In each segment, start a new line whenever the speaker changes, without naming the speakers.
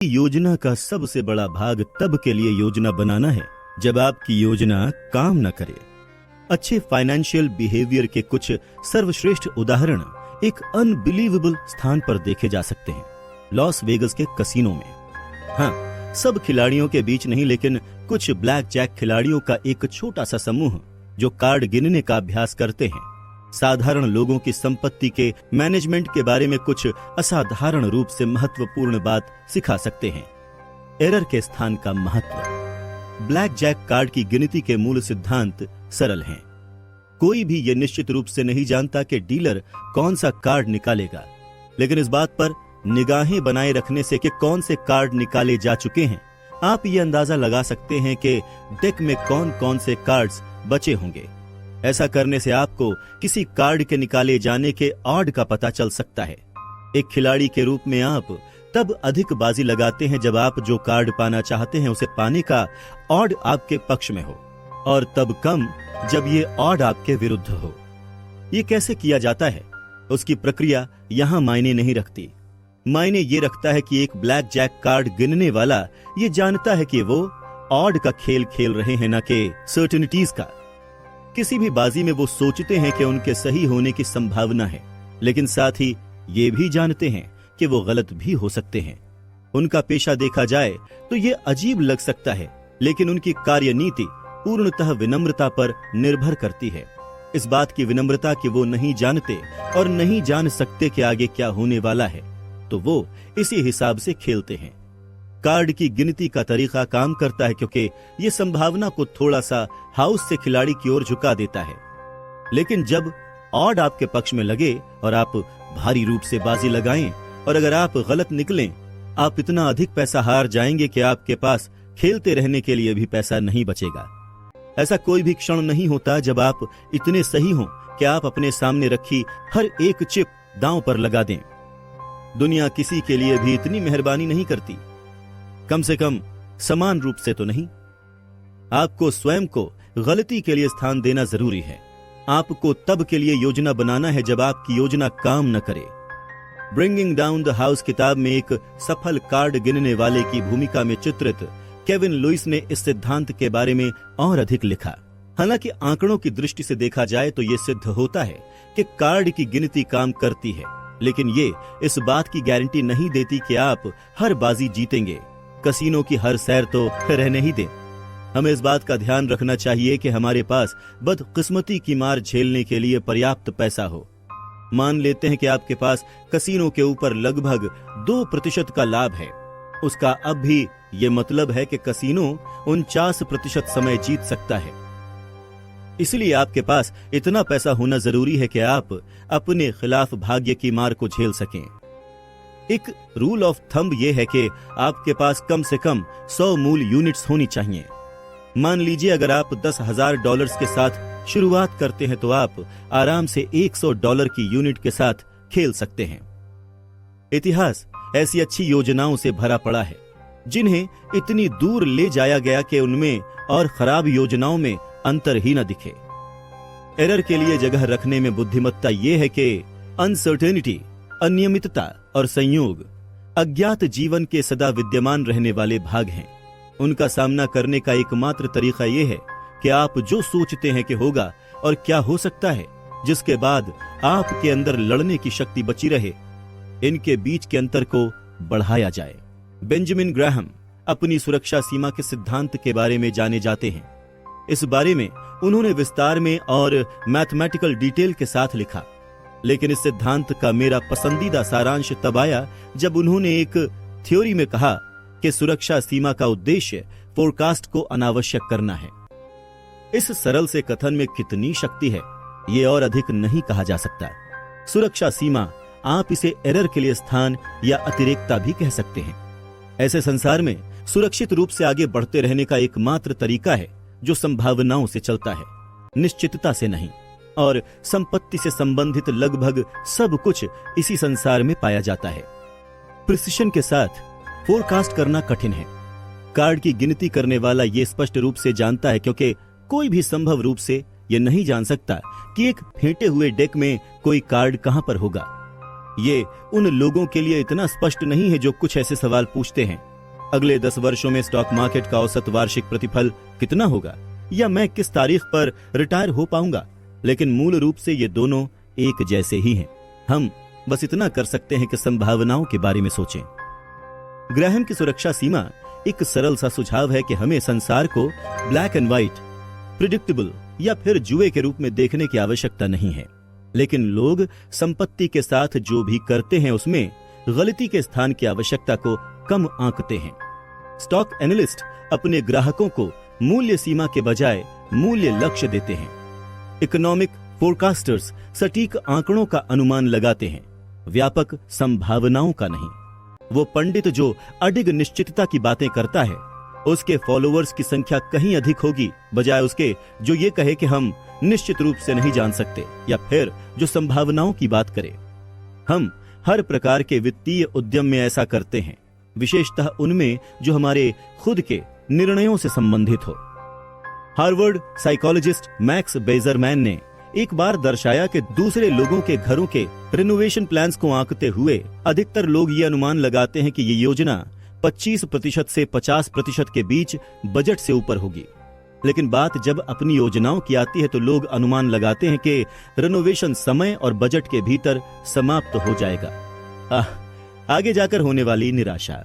योजना का सबसे बड़ा भाग तब के लिए योजना बनाना है जब आपकी योजना काम न करे। अच्छे फाइनेंशियल बिहेवियर के कुछ सर्वश्रेष्ठ उदाहरण एक अनबिलीवेबल स्थान पर देखे जा सकते हैं, लॉस वेगस के कसीनो में। हाँ, सब खिलाड़ियों के बीच नहीं, लेकिन कुछ ब्लैक जैक खिलाड़ियों का एक छोटा सा समूह जो कार्ड गिनने का अभ्यास करते हैं, साधारण लोगों की संपत्ति के मैनेजमेंट के बारे में कुछ असाधारण रूप से महत्वपूर्ण बात सिखा सकते हैं। एरर के स्थान का महत्व। ब्लैक जैक कार्ड की गिनती के मूल सिद्धांत सरल हैं। कोई भी यह निश्चित रूप से नहीं जानता कि डीलर कौन सा कार्ड निकालेगा, लेकिन इस बात पर निगाहें बनाए रखने से कि कौन से कार्ड निकाले जा चुके हैं, आप ये अंदाजा लगा सकते हैं कि डेक में कौन कौन से कार्ड्स बचे होंगे। ऐसा करने से आपको किसी कार्ड के निकाले जाने के ऑड का पता चल सकता है। एक खिलाड़ी के रूप में आप तब अधिक बाजी लगाते हैं जब आप जो कार्ड पाना चाहते हैं उसे पाने का ऑड आपके पक्ष में हो, और तब कम जब ये ऑड आपके विरुद्ध हो। ये कैसे किया जाता है, उसकी प्रक्रिया यहां मायने नहीं रखती। मायने ये रखता है कि एक ब्लैक जैक कार्ड गिनने वाला ये जानता है कि वो ऑड का खेल खेल रहे हैं, न कि सर्टेनिटीज का। किसी भी बाजी में वो सोचते हैं कि उनके सही होने की संभावना है, लेकिन साथ ही ये भी जानते हैं कि वो गलत भी हो सकते हैं। उनका पेशा देखा जाए तो ये अजीब लग सकता है, लेकिन उनकी कार्यनीति पूर्णतः विनम्रता पर निर्भर करती है। इस बात की विनम्रता कि वो नहीं जानते और नहीं जान सकते कि आगे क्या होने वाला है, तो वो इसी हिसाब से खेलते हैं। कार्ड की गिनती का तरीका काम करता है क्योंकि ये संभावना को थोड़ा सा हाउस से खिलाड़ी की ओर झुका देता है। लेकिन जब ऑड आपके पक्ष में लगे और आप भारी रूप से बाजी लगाएं, और अगर आप गलत निकलें, आप इतना अधिक पैसा हार जाएंगे कि आपके पास खेलते रहने के लिए भी पैसा नहीं बचेगा। ऐसा कोई भी क्षण नहीं होता जब आप इतने सही हों कि आप अपने सामने रखी हर एक चिप दांव पर लगा दें। दुनिया किसी के लिए भी इतनी मेहरबानी नहीं करती, कम से कम समान रूप से तो नहीं। आपको स्वयं को गलती के लिए स्थान देना जरूरी है। आपको तब के लिए योजना बनाना है जब आपकी योजना काम न करे। ब्रिंगिंग डाउन द हाउस किताब में एक सफल कार्ड गिनने वाले की भूमिका में चित्रित केविन लुइस ने इस सिद्धांत के बारे में और अधिक लिखा। हालांकि आंकड़ों की दृष्टि से देखा जाए तो यह सिद्ध होता है कि कार्ड की गिनती काम करती है, लेकिन ये इस बात की गारंटी नहीं देती कि आप हर बाजी जीतेंगे। कसीनो की हर सैर तो रहने ही दें। हमें इस बात का ध्यान रखना चाहिए कि हमारे पास बदकिस्मती की मार झेलने के लिए पर्याप्त पैसा हो। मान लेते हैं कि आपके पास कसीनो के ऊपर लगभग 2% का लाभ है। उसका अब भी ये मतलब है कि कसीनो 49% समय जीत सकता है। इसलिए आपके पास इतना पैसा होना जरूरी है कि आप अपने खिलाफ भाग्य की मार को झेल सकें। एक रूल ऑफ थंब यह है कि आपके पास कम से कम 100 मूल यूनिट्स होनी चाहिए। मान लीजिए अगर आप $10,000 के साथ शुरुआत करते हैं तो आप आराम से $100 की यूनिट के साथ खेल सकते हैं। इतिहास ऐसी अच्छी योजनाओं से भरा पड़ा है जिन्हें इतनी दूर ले जाया गया कि उनमें और खराब योजनाओं में अंतर ही न दिखे। एरर के लिए जगह रखने में बुद्धिमत्ता यह है कि अनसर्टेनिटी, अनियमितता और संयोग अज्ञात जीवन के सदा विद्यमान रहने वाले भाग हैं। उनका सामना करने का एकमात्र तरीका यह है कि आप जो सोचते हैं कि होगा और क्या हो सकता है, जिसके बाद आपके अंदर लड़ने की शक्ति बची रहे, इनके बीच के अंतर को बढ़ाया जाए। बेंजामिन ग्राहम अपनी सुरक्षा सीमा के सिद्धांत के बारे में जाने जाते हैं। इस बारे में उन्होंने विस्तार में और मैथमेटिकल डिटेल के साथ लिखा, लेकिन इस सिद्धांत का मेरा पसंदीदा सारांश तब आया जब उन्होंने एक थ्योरी में कहा कि सुरक्षा सीमा का उद्देश्य फोरकास्ट को अनावश्यक करना है। इस सरल से कथन में कितनी शक्ति है, ये और अधिक नहीं कहा जा सकता। सुरक्षा सीमा, आप इसे एरर के लिए स्थान या अतिरेकता भी कह सकते हैं। ऐसे संसार में सुरक्षित रूप से आगे बढ़ते रहने का एकमात्र तरीका है जो संभावनाओं से चलता है, निश्चितता से नहीं। और संपत्ति से संबंधित लगभग सब कुछ इसी संसार में पाया जाता है। प्रिसिशन के साथ फोरकास्ट करना कठिन है। कार्ड की गिनती करने वाला ये स्पष्ट रूप से जानता है, क्योंकि कोई भी संभव रूप से ये नहीं जान सकता कि एक फेंटे हुए डेक में कोई कार्ड कहां पर होगा। ये उन लोगों के लिए इतना स्पष्ट नहीं है जो कुछ ऐसे सवाल पूछते हैं अगले 10 वर्षों में स्टॉक मार्केट का औसत वार्षिक प्रतिफल कितना होगा, या मैं किस तारीख पर रिटायर हो पाऊंगा, लेकिन मूल रूप से ये दोनों एक जैसे ही हैं। हम बस इतना कर सकते हैं कि संभावनाओं के बारे में सोचें। ग्राहम की सुरक्षा सीमा एक सरल सा सुझाव है कि हमें संसार को ब्लैक एंड व्हाइट, प्रिडिक्टेबल या फिर जुए के रूप में देखने की आवश्यकता नहीं है, लेकिन लोग संपत्ति के साथ जो भी करते हैं उसमें गलती के स्थान की आवश्यकता को कम आंकते हैं। स्टॉक एनालिस्ट अपने ग्राहकों को मूल्य सीमा के बजाय मूल्य लक्ष्य देते हैं। इकोनॉमिक फोरकास्टर्स सटीक आंकड़ों का अनुमान लगाते हैं, व्यापक संभावनाओं का नहीं। वो पंडित जो अडिग निश्चितता की बातें करता है, उसके फॉलोअर्स की संख्या कहीं अधिक होगी बजाय उसके जो ये कहे कि हम निश्चित रूप से नहीं जान सकते, या फिर जो संभावनाओं की बात करे। हम हर प्रकार के वित्तीय उद्यम में ऐसा करते हैं, विशेषतः उनमें जो हमारे खुद के निर्णयों से संबंधित हो। हार्वर्ड साइकोलॉजिस्ट मैक्स बेजरमैन ने एक बार दर्शाया कि दूसरे लोगों के घरों के रिनोवेशन प्लान्स को आंकते हुए अधिकतर लोग ये अनुमान लगाते हैं कि ये योजना 25% से 50% के बीच बजट से ऊपर होगी। लेकिन बात जब अपनी योजनाओं की आती है तो लोग अनुमान लगाते हैं कि रिनोवेशन समय और बजट के भीतर समाप्त हो जाएगा। आगे जाकर होने वाली निराशा।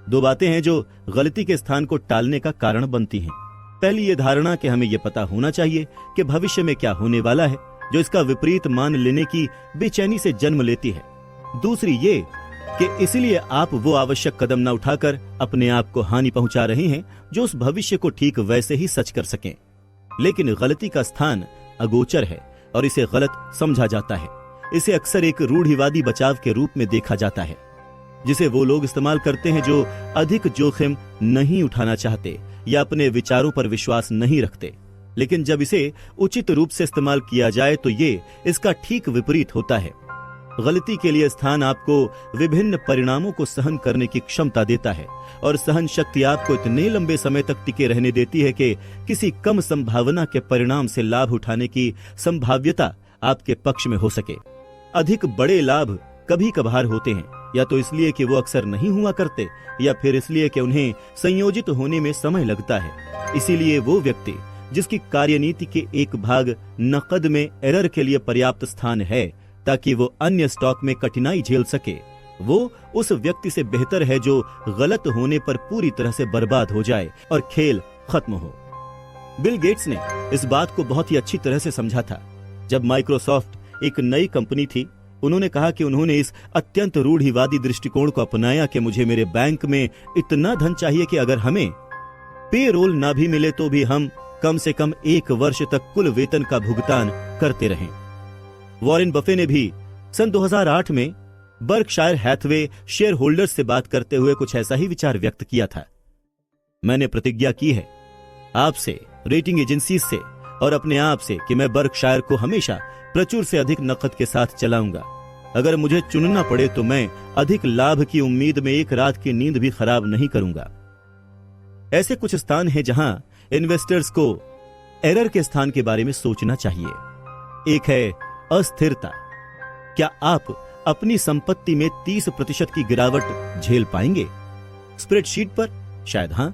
दो बातें हैं जो गलती के स्थान को टालने का कारण बनती हैं। पहली ये धारणा कि हमें यह पता होना चाहिए कि भविष्य में क्या होने वाला है, जो इसका विपरीत मान लेने की बेचैनी से जन्म लेती है। दूसरी ये कि इसलिए आप वो आवश्यक कदम न उठाकर अपने आप को हानि पहुंचा रहे हैं जो उस भविष्य को ठीक वैसे ही सच कर सकें। लेकिन गलती का स्थान अगोचर है और इसे गलत समझा जाता है। इसे अक्सर एक रूढ़िवादी बचाव के रूप में देखा जाता है, जिसे वो लोग इस्तेमाल करते हैं जो अधिक जोखिम नहीं उठाना चाहते या अपने विचारों पर विश्वास नहीं रखते। लेकिन जब इसे उचित रूप से इस्तेमाल किया जाए तो ये इसका ठीक विपरीत होता है। गलती के लिए स्थान आपको विभिन्न परिणामों को सहन करने की क्षमता देता है, और सहन शक्ति आपको इतने लंबे समय तक टिके रहने देती है कि किसी कम संभावना के परिणाम से लाभ उठाने की संभाव्यता आपके पक्ष में हो सके। अधिक बड़े लाभ कभी कभार होते हैं, या तो इसलिए कि वो अक्सर नहीं हुआ करते, या फिर इसलिए कि उन्हें संयोजित होने में समय लगता है। इसीलिए वो व्यक्ति जिसकी कार्यनीति के एक भाग नकद में एरर के लिए पर्याप्त स्थान है ताकि वो अन्य स्टॉक में कठिनाई झेल सके, वो उस व्यक्ति से बेहतर है जो गलत होने पर पूरी तरह से बर्बाद हो जाए और खेल खत्म हो। बिल गेट्स ने इस बात को बहुत ही अच्छी तरह से समझा था। जब माइक्रोसॉफ्ट एक नई कंपनी थी, उन्होंने कहा कि उन्होंने इस अत्यंत रूढ़िवादी दृष्टिकोण को अपनाया कि मुझे मेरे बैंक में इतना धन चाहिए कि अगर हमें पेरोल ना भी मिले तो भी हम कम से कम 1 वर्ष तक कुल वेतन का भुगतान करते रहें। वॉरेन बफे ने भी सन 2008 में बर्कशायर हैथवे शेयर होल्डर्स से बात करते हुए कुछ ऐसा ही विचार व्यक्त किया था। मैंने प्रतिज्ञा की है आपसे, रेटिंग एजेंसी से और अपने आप से कि मैं बर्कशायर को हमेशा प्रचुर से अधिक नकद के साथ चलाऊंगा। अगर मुझे चुनना पड़े तो मैं अधिक लाभ की उम्मीद में एक रात की नींद भी खराब नहीं करूंगा। ऐसे कुछ स्थान हैं जहां इन्वेस्टर्स को एरर के स्थान के बारे में सोचना चाहिए। एक है अस्थिरता। क्या आप अपनी संपत्ति में 30% की गिरावट झेल पाएंगे? स्प्रेडशीट पर शायद हां,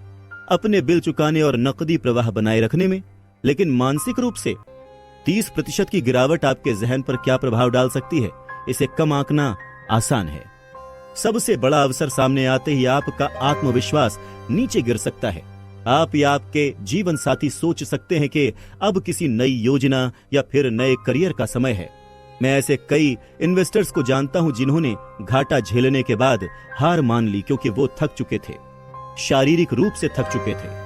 अपने बिल चुकाने और नकदी प्रवाह बनाए रखने में, लेकिन मानसिक रूप से 30% की गिरावट आपके जहन पर क्या प्रभाव डाल सकती है, इसे कम आंकना आसान है। सबसे बड़ा अवसर सामने आते ही आपका आत्मविश्वास नीचे गिर सकता है। आप या आपके जीवन साथी सोच सकते हैं कि अब किसी नई योजना या फिर नए करियर का समय है। मैं ऐसे कई इन्वेस्टर्स को जानता हूं जिन्होंने घाटा झेलने के बाद हार मान ली, क्योंकि वो थक चुके थे, शारीरिक रूप से थक चुके थे।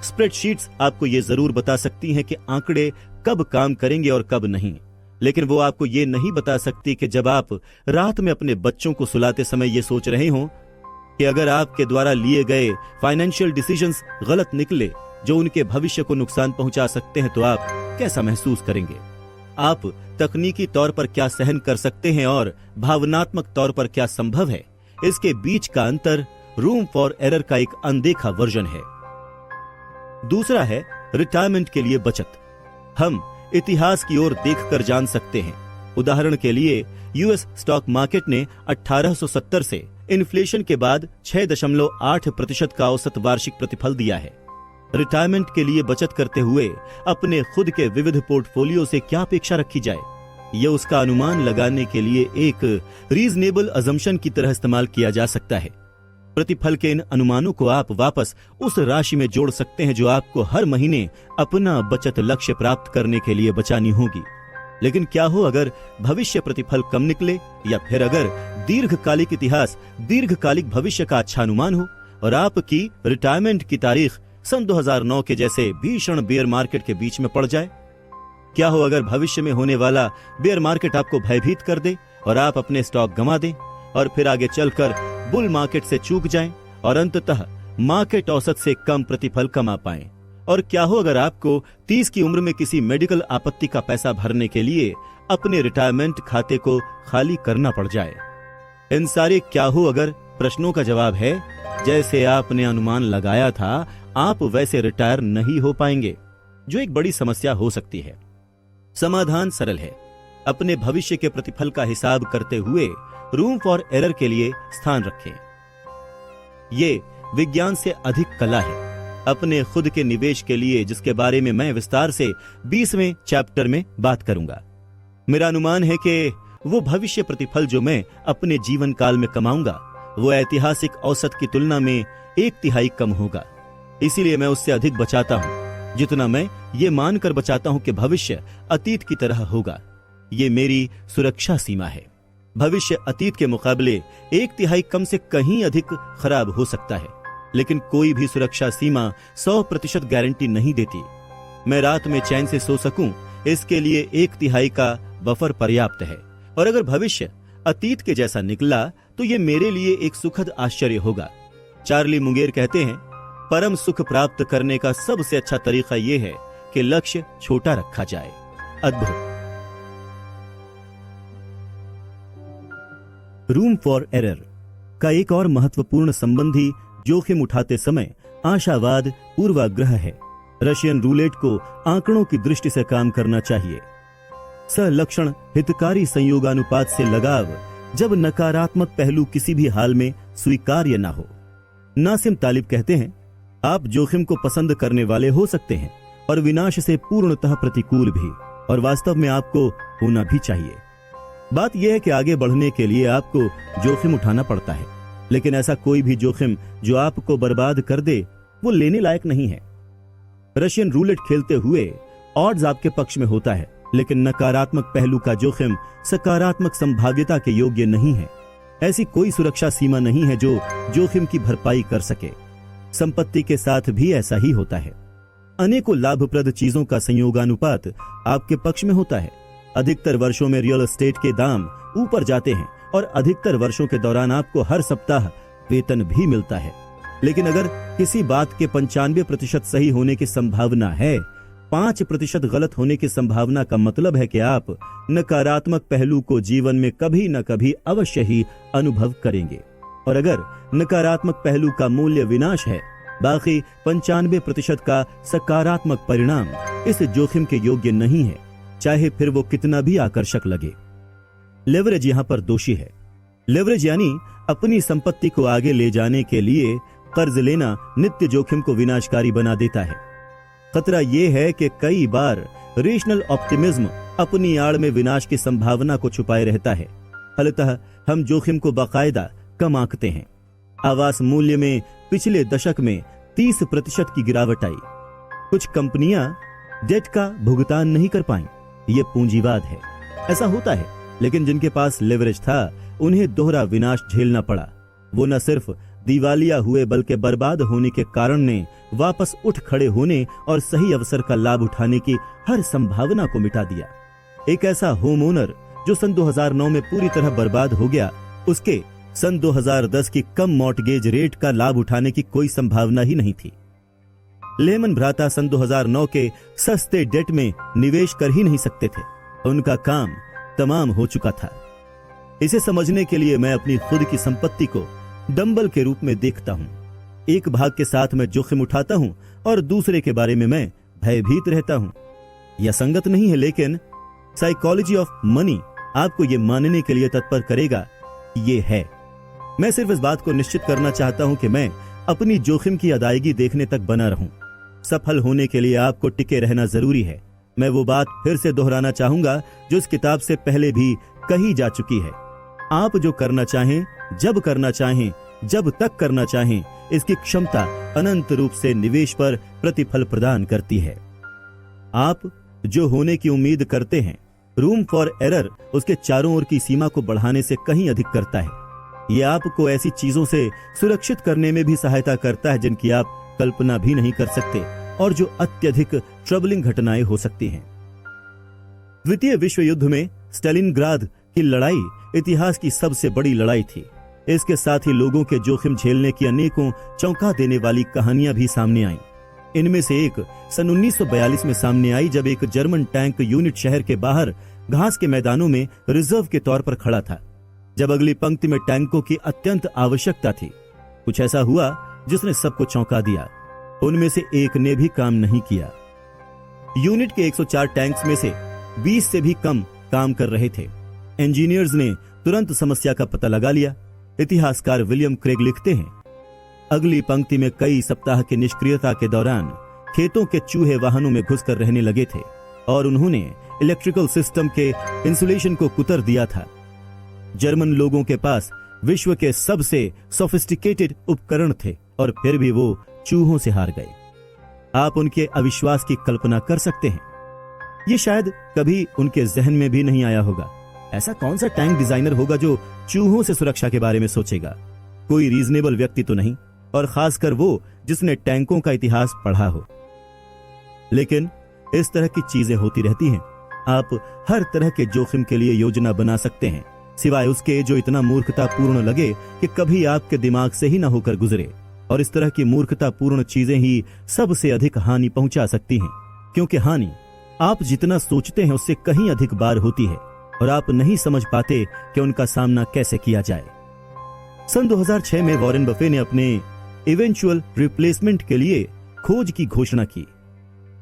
स्प्रेडशीट्स आपको ये जरूर बता सकती हैं कि आंकड़े कब काम करेंगे और कब नहीं, लेकिन वो आपको ये नहीं बता सकती कि जब आप रात में अपने बच्चों को सुलाते समय ये सोच रहे हो कि अगर आपके द्वारा लिए गए फाइनेंशियल डिसीजंस गलत निकले जो उनके भविष्य को नुकसान पहुंचा सकते हैं, तो आप कैसा महसूस करेंगे? आप तकनीकी तौर पर क्या सहन कर सकते हैं और भावनात्मक तौर पर क्या संभव है, इसके बीच का अंतर रूम फॉर एरर का एक अनदेखा वर्जन है। दूसरा है रिटायरमेंट के लिए बचत। हम इतिहास की ओर देखकर जान सकते हैं। उदाहरण के लिए यूएस स्टॉक मार्केट ने 1870 से इन्फ्लेशन के बाद 6.8% का औसत वार्षिक प्रतिफल दिया है। रिटायरमेंट के लिए बचत करते हुए अपने खुद के विविध पोर्टफोलियो से क्या अपेक्षा रखी जाए, यह उसका अनुमान लगाने के लिए एक रीजनेबल अजम्पशन की तरह इस्तेमाल किया जा सकता है। प्रतिफल के इन अनुमानों को आप वापस उस राशि में जोड़ सकते हैं जो आपको हर महीने अपना बचत लक्ष्य प्राप्त करने के लिए बचानी होगी। लेकिन क्या हो अगर भविष्य प्रतिफल कम निकले, या फिर अगर दीर्घकालिक इतिहास दीर्घकालिक भविष्य का अच्छा अनुमान हो और आपकी रिटायरमेंट की तारीख सन 2009 के जैसे भीषण बेयर मार्केट के बीच में पड़ जाए? क्या हो अगर भविष्य में होने वाला बेयर मार्केट आपको भयभीत कर दे और आप अपने स्टॉक गंवा दें और फिर आगे चलकर बुल मार्केट से चूक जाएं और अंततः मार्केट औसत से कम प्रतिफल कमा पाएं? और क्या हो अगर आपको 30 की उम्र में किसी मेडिकल आपत्ति का पैसा भरने के लिए अपने रिटायरमेंट खाते को खाली करना पड़ जाए? इन सारे क्या हो अगर प्रश्नों का जवाब है, जैसे आपने अनुमान लगाया था आप वैसे रिटायर नहीं हो पाएंगे, जो एक बड़ी समस्या हो सकती है। समाधान सरल है। अपने भविष्य के प्रतिफल का हिसाब करते हुए रूम फॉर एरर के लिए स्थान रखें। ये विज्ञान से अधिक कला है अपने खुद के निवेश के लिए, जिसके बारे में मैं विस्तार से 20वें चैप्टर में बात करूंगा। मेरा अनुमान है कि वो भविष्य प्रतिफल जो मैं अपने जीवन काल में कमाऊंगा वो ऐतिहासिक औसत की तुलना में 1/3 कम होगा। इसीलिए मैं उससे अधिक बचाता हूं, जितना मैं ये मानकर बचाता हूं कि भविष्य अतीत की तरह होगा। ये मेरी सुरक्षा सीमा है। भविष्य अतीत के मुकाबले 1/3 कम से कहीं अधिक खराब हो सकता है, लेकिन कोई भी सुरक्षा सीमा 100% गारंटी नहीं देती। मैं रात में चैन से सो सकूं, इसके लिए 1/3 का बफर पर्याप्त है। और अगर भविष्य अतीत के जैसा निकला तो ये मेरे लिए एक सुखद आश्चर्य होगा। चार्ली मुंगेर कहते हैं, परम सुख प्राप्त करने का सबसे अच्छा तरीका यह है कि लक्ष्य छोटा रखा जाए। अद्भुत। रूम फॉर एरर का एक और महत्वपूर्ण संबंधी जोखिम उठाते समय आशावाद पूर्वाग्रह है। रशियन रूलेट को आंकड़ों की दृष्टि से काम करना चाहिए। सलक्षण हितकारी संयोगानुपात से लगाव, जब नकारात्मक पहलू किसी भी हाल में स्वीकार्य न हो। नासिम तालिब कहते हैं, आप जोखिम को पसंद करने वाले हो सकते हैं और विनाश से पूर्णतः प्रतिकूल भी, और वास्तव में आपको होना भी चाहिए। बात यह है कि आगे बढ़ने के लिए आपको जोखिम उठाना पड़ता है, लेकिन ऐसा कोई भी जोखिम जो आपको बर्बाद कर दे वो लेने लायक नहीं है। रशियन रूलेट खेलते हुए ऑड्स आपके पक्ष में होता है, लेकिन नकारात्मक पहलू का जोखिम सकारात्मक संभाव्यता के योग्य नहीं है। ऐसी कोई सुरक्षा सीमा नहीं है जो जोखिम की भरपाई कर सके। संपत्ति के साथ भी ऐसा ही होता है। अनेकों लाभप्रद चीजों का संयोगानुपात आपके पक्ष में होता है। अधिकतर वर्षों में रियल एस्टेट के दाम ऊपर जाते हैं और अधिकतर वर्षों के दौरान आपको हर सप्ताह वेतन भी मिलता है। लेकिन अगर किसी बात के 95% सही होने की संभावना है, 5% गलत होने की संभावना का मतलब है कि आप नकारात्मक पहलू को जीवन में कभी न कभी अवश्य ही अनुभव करेंगे। और अगर नकारात्मक पहलू का मूल्य विनाश है, बाकी 95% का सकारात्मक परिणाम इस जोखिम के योग्य नहीं है, चाहे फिर वो कितना भी आकर्षक लगे। लेवरेज यहां पर दोषी है। लेवरेज यानी अपनी संपत्ति को आगे ले जाने के लिए कर्ज लेना नित्य जोखिम को विनाशकारी बना देता है। खतरा यह है कि कई बार रेशनल ऑप्टिमिज्म अपनी आड़ में विनाश की संभावना को छुपाए रहता है। फलतः हम जोखिम को बाकायदा कम आंकते हैं। आवास मूल्य में पिछले दशक में 30% की गिरावट आई। कुछ कंपनियां डेट का भुगतान नहीं कर पाईं। ये पूंजीवाद है। ऐसा होता है, लेकिन जिनके पास लेवरेज था उन्हें दोहरा विनाश झेलना पड़ा। वो न सिर्फ दिवालिया हुए बल्कि बर्बाद होने के कारण ने वापस उठ खड़े होने और सही अवसर का लाभ उठाने की हर संभावना को मिटा दिया। एक ऐसा होम ओनर जो सन 2009 में पूरी तरह बर्बाद हो गया, उसके सन 2010 की कम मॉर्टगेज रेट का लाभ उठाने की कोई संभावना ही नहीं थी। लेमन भ्राता सन 2009 के सस्ते डेट में निवेश कर ही नहीं सकते थे। उनका काम तमाम हो चुका था। इसे समझने के लिए मैं अपनी खुद की संपत्ति को डंबल के रूप में देखता हूं। एक भाग के साथ मैं जोखिम उठाता हूं और दूसरे के बारे में मैं भयभीत रहता हूं। यह संगत नहीं है, लेकिन साइकोलॉजी ऑफ मनी आपको यह मानने के लिए तत्पर करेगा। ये है। मैं सिर्फ इस बात को निश्चित करना चाहता हूं कि मैं अपनी जोखिम की अदायगी देखने तक बना रहूं। सफल होने के लिए आपको टिके रहना जरूरी है। मैं वो बात फिर से दोहराना चाहूंगा जो इस किताब से पहले भी कही जा चुकी है। आप जो करना चाहें, जब करना चाहें, जब तक करना चाहें, इसकी क्षमता अनंत रूप से निवेश पर प्रतिफल प्रदान करती है। आप जो होने की उम्मीद करते हैं, रूम फॉर एरर उसके चारों ओर की सीमा को बढ़ाने से कहीं अधिक करता है। यह आपको ऐसी चीजों से सुरक्षित करने में भी सहायता करता है जिनकी आप कल्पना भी नहीं कर सकते और जो अत्यधिक ट्रबलिंग घटनाएं हो सकती हैं। द्वितीय विश्व युद्ध में स्टालिनग्राद की लड़ाई इतिहास की सबसे बड़ी लड़ाई थी। इसके साथ ही लोगों के जोखिम झेलने की अनेकों चौंका देने वाली कहानियां भी सामने आईं। इनमें से एक सन 1942 में सामने आई जब एक जर्मन टैंक यूनिट शहर के बाहर घास के मैदानों में रिजर्व के तौर पर खड़ा था, जब अगली पंक्ति में टैंकों की अत्यंत आवश्यकता थी। कुछ ऐसा हुआ जिसने सबको चौंका दिया। उनमें से एक ने भी काम नहीं किया। यूनिट के 104 टैंक्स में से 20 से भी कम काम कर रहे थे। इंजीनियर्स ने तुरंत समस्या का पता लगा लिया। इतिहासकार विलियम क्रेग लिखते हैं, अगली पंक्ति में कई सप्ताह की निष्क्रियता के दौरान खेतों के चूहे वाहनों में घुसकर रहने लगे थे और उन्होंने इलेक्ट्रिकल सिस्टम के इंसुलेशन को कुतर दिया था। जर्मन लोगों के पास विश्व के सबसे सोफिस्टिकेटेड उपकरण थे और फिर भी वो चूहों से हार गए। आप उनके अविश्वास की कल्पना कर सकते हैं। ये शायद कभी उनके जहन में भी नहीं आया होगा। ऐसा कौन सा टैंक डिजाइनर होगा जो चूहों से सुरक्षा के बारे में सोचेगा? कोई रीजनेबल व्यक्ति तो नहीं, और खासकर वो जिसने टैंकों का इतिहास पढ़ा हो। लेकिन इस तरह की चीजें होती रहती हैं। आप हर तरह के जोखिम के लिए योजना बना सकते हैं, सिवाय उसके जो इतना मूर्खतापूर्ण लगे कि कभी आपके दिमाग से ही ना होकर गुजरे। और इस तरह की मूर्खतापूर्ण चीजें ही सबसे अधिक हानि पहुंचा सकती हैं, क्योंकि हानि आप जितना सोचते हैं उससे कहीं अधिक बार होती है और आप नहीं समझ पाते कि उनका सामना कैसे किया जाए। सन 2006 में वॉरेन बफे ने अपने इवेंचुअल रिप्लेसमेंट के लिए खोज की घोषणा की।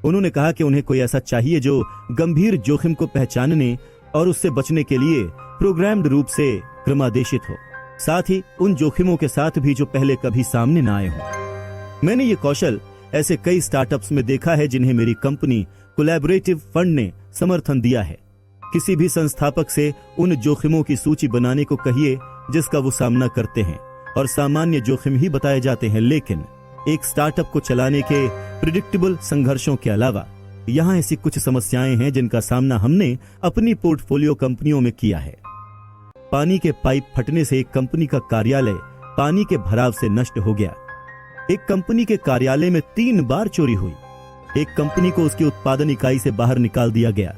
उन्होंने कहा कि उन्हें कोई ऐसा चाहिए जो गंभीर जोखिम को पहचानने और उससे बचने के लिए प्रोग्राम्ड रूप से क्रमादेशित हो, साथ ही उन जोखिमों के साथ भी जो पहले कभी सामने न आए हों। मैंने ये कौशल ऐसे कई स्टार्टअप्स में देखा है जिन्हें मेरी कंपनी कोलैबोरेटिव फंड ने समर्थन दिया है। किसी भी संस्थापक से उन जोखिमों की सूची बनाने को कहिए जिसका वो सामना करते हैं, और सामान्य जोखिम ही बताए जाते हैं। लेकिन एक स्टार्टअप को चलाने के प्रिडिक्टेबल संघर्षों के अलावा यहाँ ऐसी कुछ समस्याएं हैं जिनका सामना हमने अपनी पोर्टफोलियो कंपनियों में किया है। पानी के पाइप फटने से एक कंपनी का कार्यालय पानी के भराव से नष्ट हो गया। एक कंपनी के कार्यालय में 3 बार चोरी हुई। एक कंपनी को उसकी उत्पादन इकाई से बाहर निकाल दिया गया।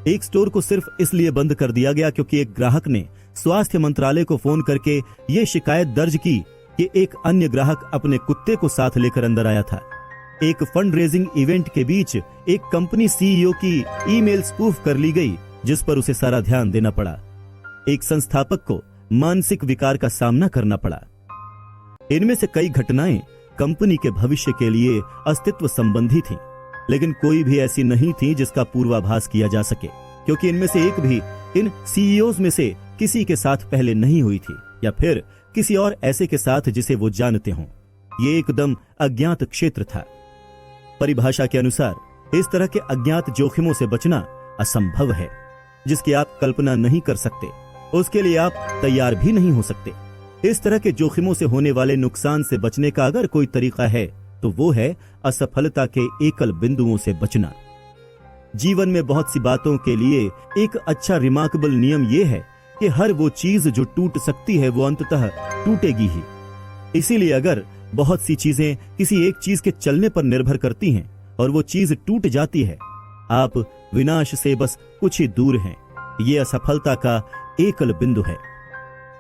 एक स्टोर को सिर्फ इसलिए बंद कर दिया गया क्योंकि एक ग्राहक ने स्वास्थ्य मंत्रालय को फोन करके ये शिकायत दर्ज की कि एक अन्य ग्राहक अपने कुत्ते को साथ लेकर अंदर आया था। एक फंड रेजिंग इवेंट के बीच एक कंपनी सीईओ की ईमेल स्पूफ कर ली गई, जिस पर उसे सारा ध्यान देना पड़ा। एक संस्थापक को मानसिक विकार का सामना करना पड़ा। इनमें से कई घटनाएं कंपनी के भविष्य के लिए अस्तित्व संबंधी थीं, लेकिन कोई भी ऐसी नहीं थी जिसका पूर्वाभास किया जा सके, क्योंकि इनमें से एक भी इन सीईओज में से किसी के साथ पहले नहीं हुई थी, या फिर किसी और ऐसे के साथ जिसे वो जानते हों। ये एकदम अज्ञात क्षेत्र था। परिभाषा के अनुसार इस तरह के अज्ञात जोखिमों से बचना असंभव है, जिसकी आप कल्पना नहीं कर सकते, उसके लिए आप तैयार भी नहीं हो सकते। इस तरह के जोखिमों से होने वाले नुकसान से बचने का अगर कोई तरीका है तो वो है असफलता के एकल बिंदुओं से बचना। जीवन में बहुत सी बातों के लिए एक अच्छा रिमार्केबल नियम यह है कि हर वो चीज जो टूट सकती है वो अंततः टूटेगी ही। इसीलिए अगर बहुत सी चीजें किसी एक चीज के चलने पर निर्भर करती हैं और वो चीज टूट जाती है, आप विनाश से बस कुछ ही दूर हैं। ये असफलता का एकल बिंदु है।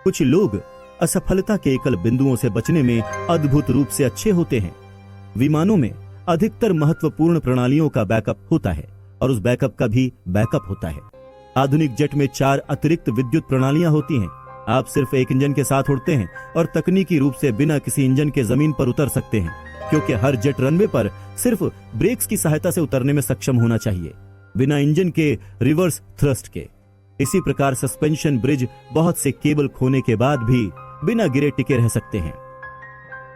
कुछ लोग असफलता के एकल बिंदुओं से बचने में अद्भुत रूप से अच्छे होते हैं। विमानों में अधिकतर महत्वपूर्ण प्रणालियों का बैकअप होता है और उस बैकअप का भी बैकअप होता है। आधुनिक जेट में 4 अतिरिक्त विद्युत प्रणालियां होती हैं। आप सिर्फ एक इंजन के साथ उड़ते हैं और तकनीकी रूप से बिना किसी इंजन के जमीन पर उतर सकते हैं, क्योंकि हर जेट रनवे पर सिर्फ ब्रेक्स की सहायता से उतरने में सक्षम होना चाहिए, बिना इंजन के रिवर्स थ्रस्ट के। इसी प्रकार सस्पेंशन ब्रिज बहुत से केबल खोने के बाद भी बिना गिरे टिके रह सकते हैं।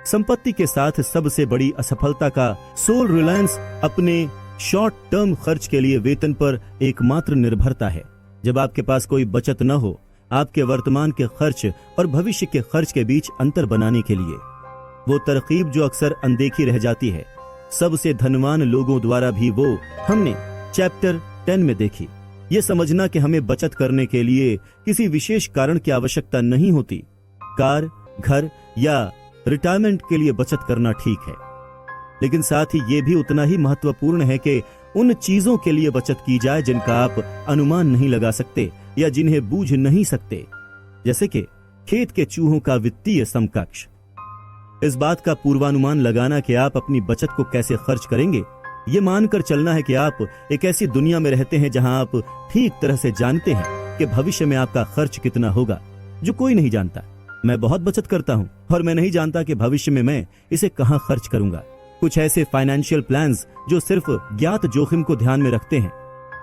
संपत्ति के साथ सबसे बड़ी असफलता का सोल रिलायंस अपने शॉर्ट टर्म खर्च के लिए वेतन पर एकमात्र निर्भरता है। जब आपके पास कोई बचत न हो, आपके वर्तमान के खर्च और भविष्य के खर्च के बीच अंतर बनाने के लिए, वो तरकीब जो अक्सर अनदेखी रह जाती है, सबसे धनवान लोगों द्वारा भी वो हमने चैप्टर 10 में देखी। ये समझना कि हमें बचत करने के लिए किसी विशेष कारण की आवश्यकता नहीं होती। कार, घर या रिटायरमेंट के लिए बचत करना ठीक है, लेकिन साथ ही ये भी उतना ही महत्वपूर्ण है कि उन चीजों के लिए बचत की जाए जिनका आप अनुमान नहीं लगा सकते या जिन्हें बूझ नहीं सकते, जैसे कि खेत के चूहों का वित्तीय समकक्ष। इस बात का पूर्वानुमान लगाना कि आप अपनी बचत को कैसे खर्च करेंगे, ये मानकर चलना है कि आप एक ऐसी दुनिया में रहते हैं जहां आप ठीक तरह से जानते हैं कि भविष्य में आपका खर्च कितना होगा, जो कोई नहीं जानता। मैं बहुत बचत करता हूं और मैं नहीं जानता कि भविष्य में मैं इसे कहां खर्च करूंगा। कुछ ऐसे फाइनेंशियल प्लान्स जो सिर्फ ज्ञात जोखिम को ध्यान में रखते हैं,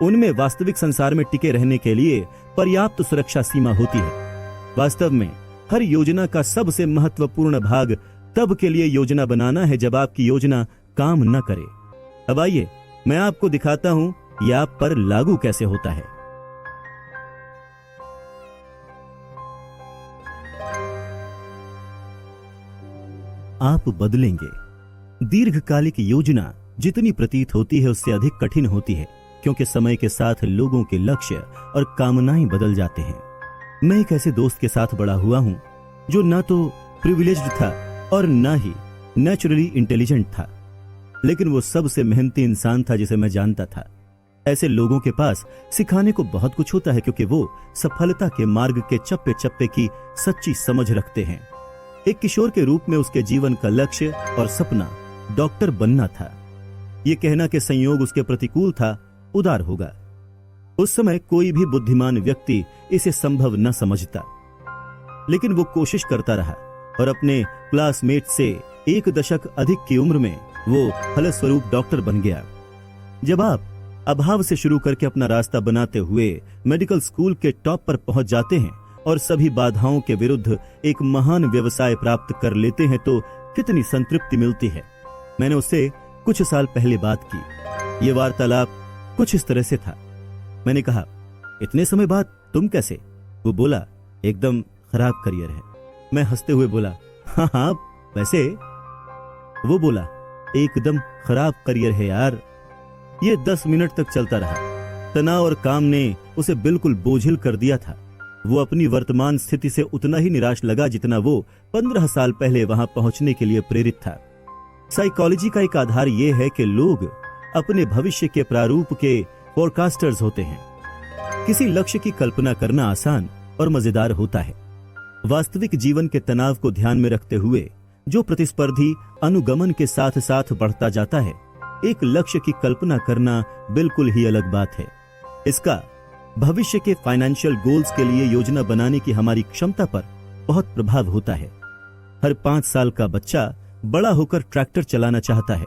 उनमें वास्तविक संसार में टिके रहने के लिए पर्याप्त सुरक्षा सीमा होती है। वास्तव में हर योजना का सबसे महत्वपूर्ण भाग तब के लिए योजना बनाना है जब आपकी योजना काम न करे। अब आइए मैं आपको दिखाता हूं यह आप पर लागू कैसे होता है। आप बदलेंगे। दीर्घकालिक योजना जितनी प्रतीत होती है उससे अधिक कठिन होती है, क्योंकि समय के साथ लोगों के लक्ष्य और कामनाएं बदल जाते हैं। मैं एक ऐसे दोस्त के साथ बड़ा हुआ हूं जो ना तो प्रिविलेज्ड था और ना ही नेचुरली इंटेलिजेंट था, लेकिन वो सबसे मेहनती इंसान था जिसे मैं जानता था। ऐसे लोगों के पास सिखाने को बहुत कुछ होता है, क्योंकि वो सफलता के मार्ग के चप्पे चप्पे की सच्ची समझ रखते हैं। एक किशोर के रूप में उसके जीवन का लक्ष्य और सपना डॉक्टर बनना था। यह कहना कि संयोग उसके प्रतिकूल था उदार होगा। उस समय कोई भी बुद्धिमान व्यक्ति इसे संभव न समझता, लेकिन वो कोशिश करता रहा और अपने क्लासमेट से 1 दशक अधिक की उम्र में वो फलस्वरूप डॉक्टर बन गया। जब आप अभाव से शुरू करके अपना रास्ता बनाते हुए मेडिकल स्कूल के टॉप पर पहुंच जाते हैं और सभी बाधाओं के विरुद्ध एक महान व्यवसाय प्राप्त कर लेते हैं, तो कितनी संतृप्ति मिलती है। मैंने उससे कुछ साल पहले बात की। ये वार्तालाप कुछ इस तरह से था। मैंने कहा, इतने समय बाद तुम कैसे? वो बोला, एकदम खराब करियर है। मैं हंसते हुए बोला, हाँ वैसे। वो बोला, एकदम खराब करियर है यार। ये 10 मिनट तक चलता रहा। तनाव और काम ने उसे बिल्कुल बोझिल कर दिया था। वो अपनी वर्तमान स्थिति से उतना ही निराश लगा जितना वो 15 साल पहले वहां पहुंचने के लिए प्रेरित था। साइकोलॉजी का एक आधार यह है कि लोग अपने भविष्य के प्रारूप के फोरकास्टर्स होते हैं। किसी लक्ष्य की कल्पना करना आसान और मजेदार होता है। वास्तविक जीवन के तनाव को ध्यान में रखते हुए जो प्रतिस्पर्धी अनुगमन के साथ साथ बढ़ता जाता है, एक लक्ष्य की कल्पना करना बिल्कुल ही अलग बात है। इसका भविष्य के फाइनेंशियल गोल्स के लिए योजना बनाने की हमारी क्षमता पर बहुत प्रभाव होता है। हर 5 साल का बच्चा बड़ा होकर ट्रैक्टर चलाना चाहता है।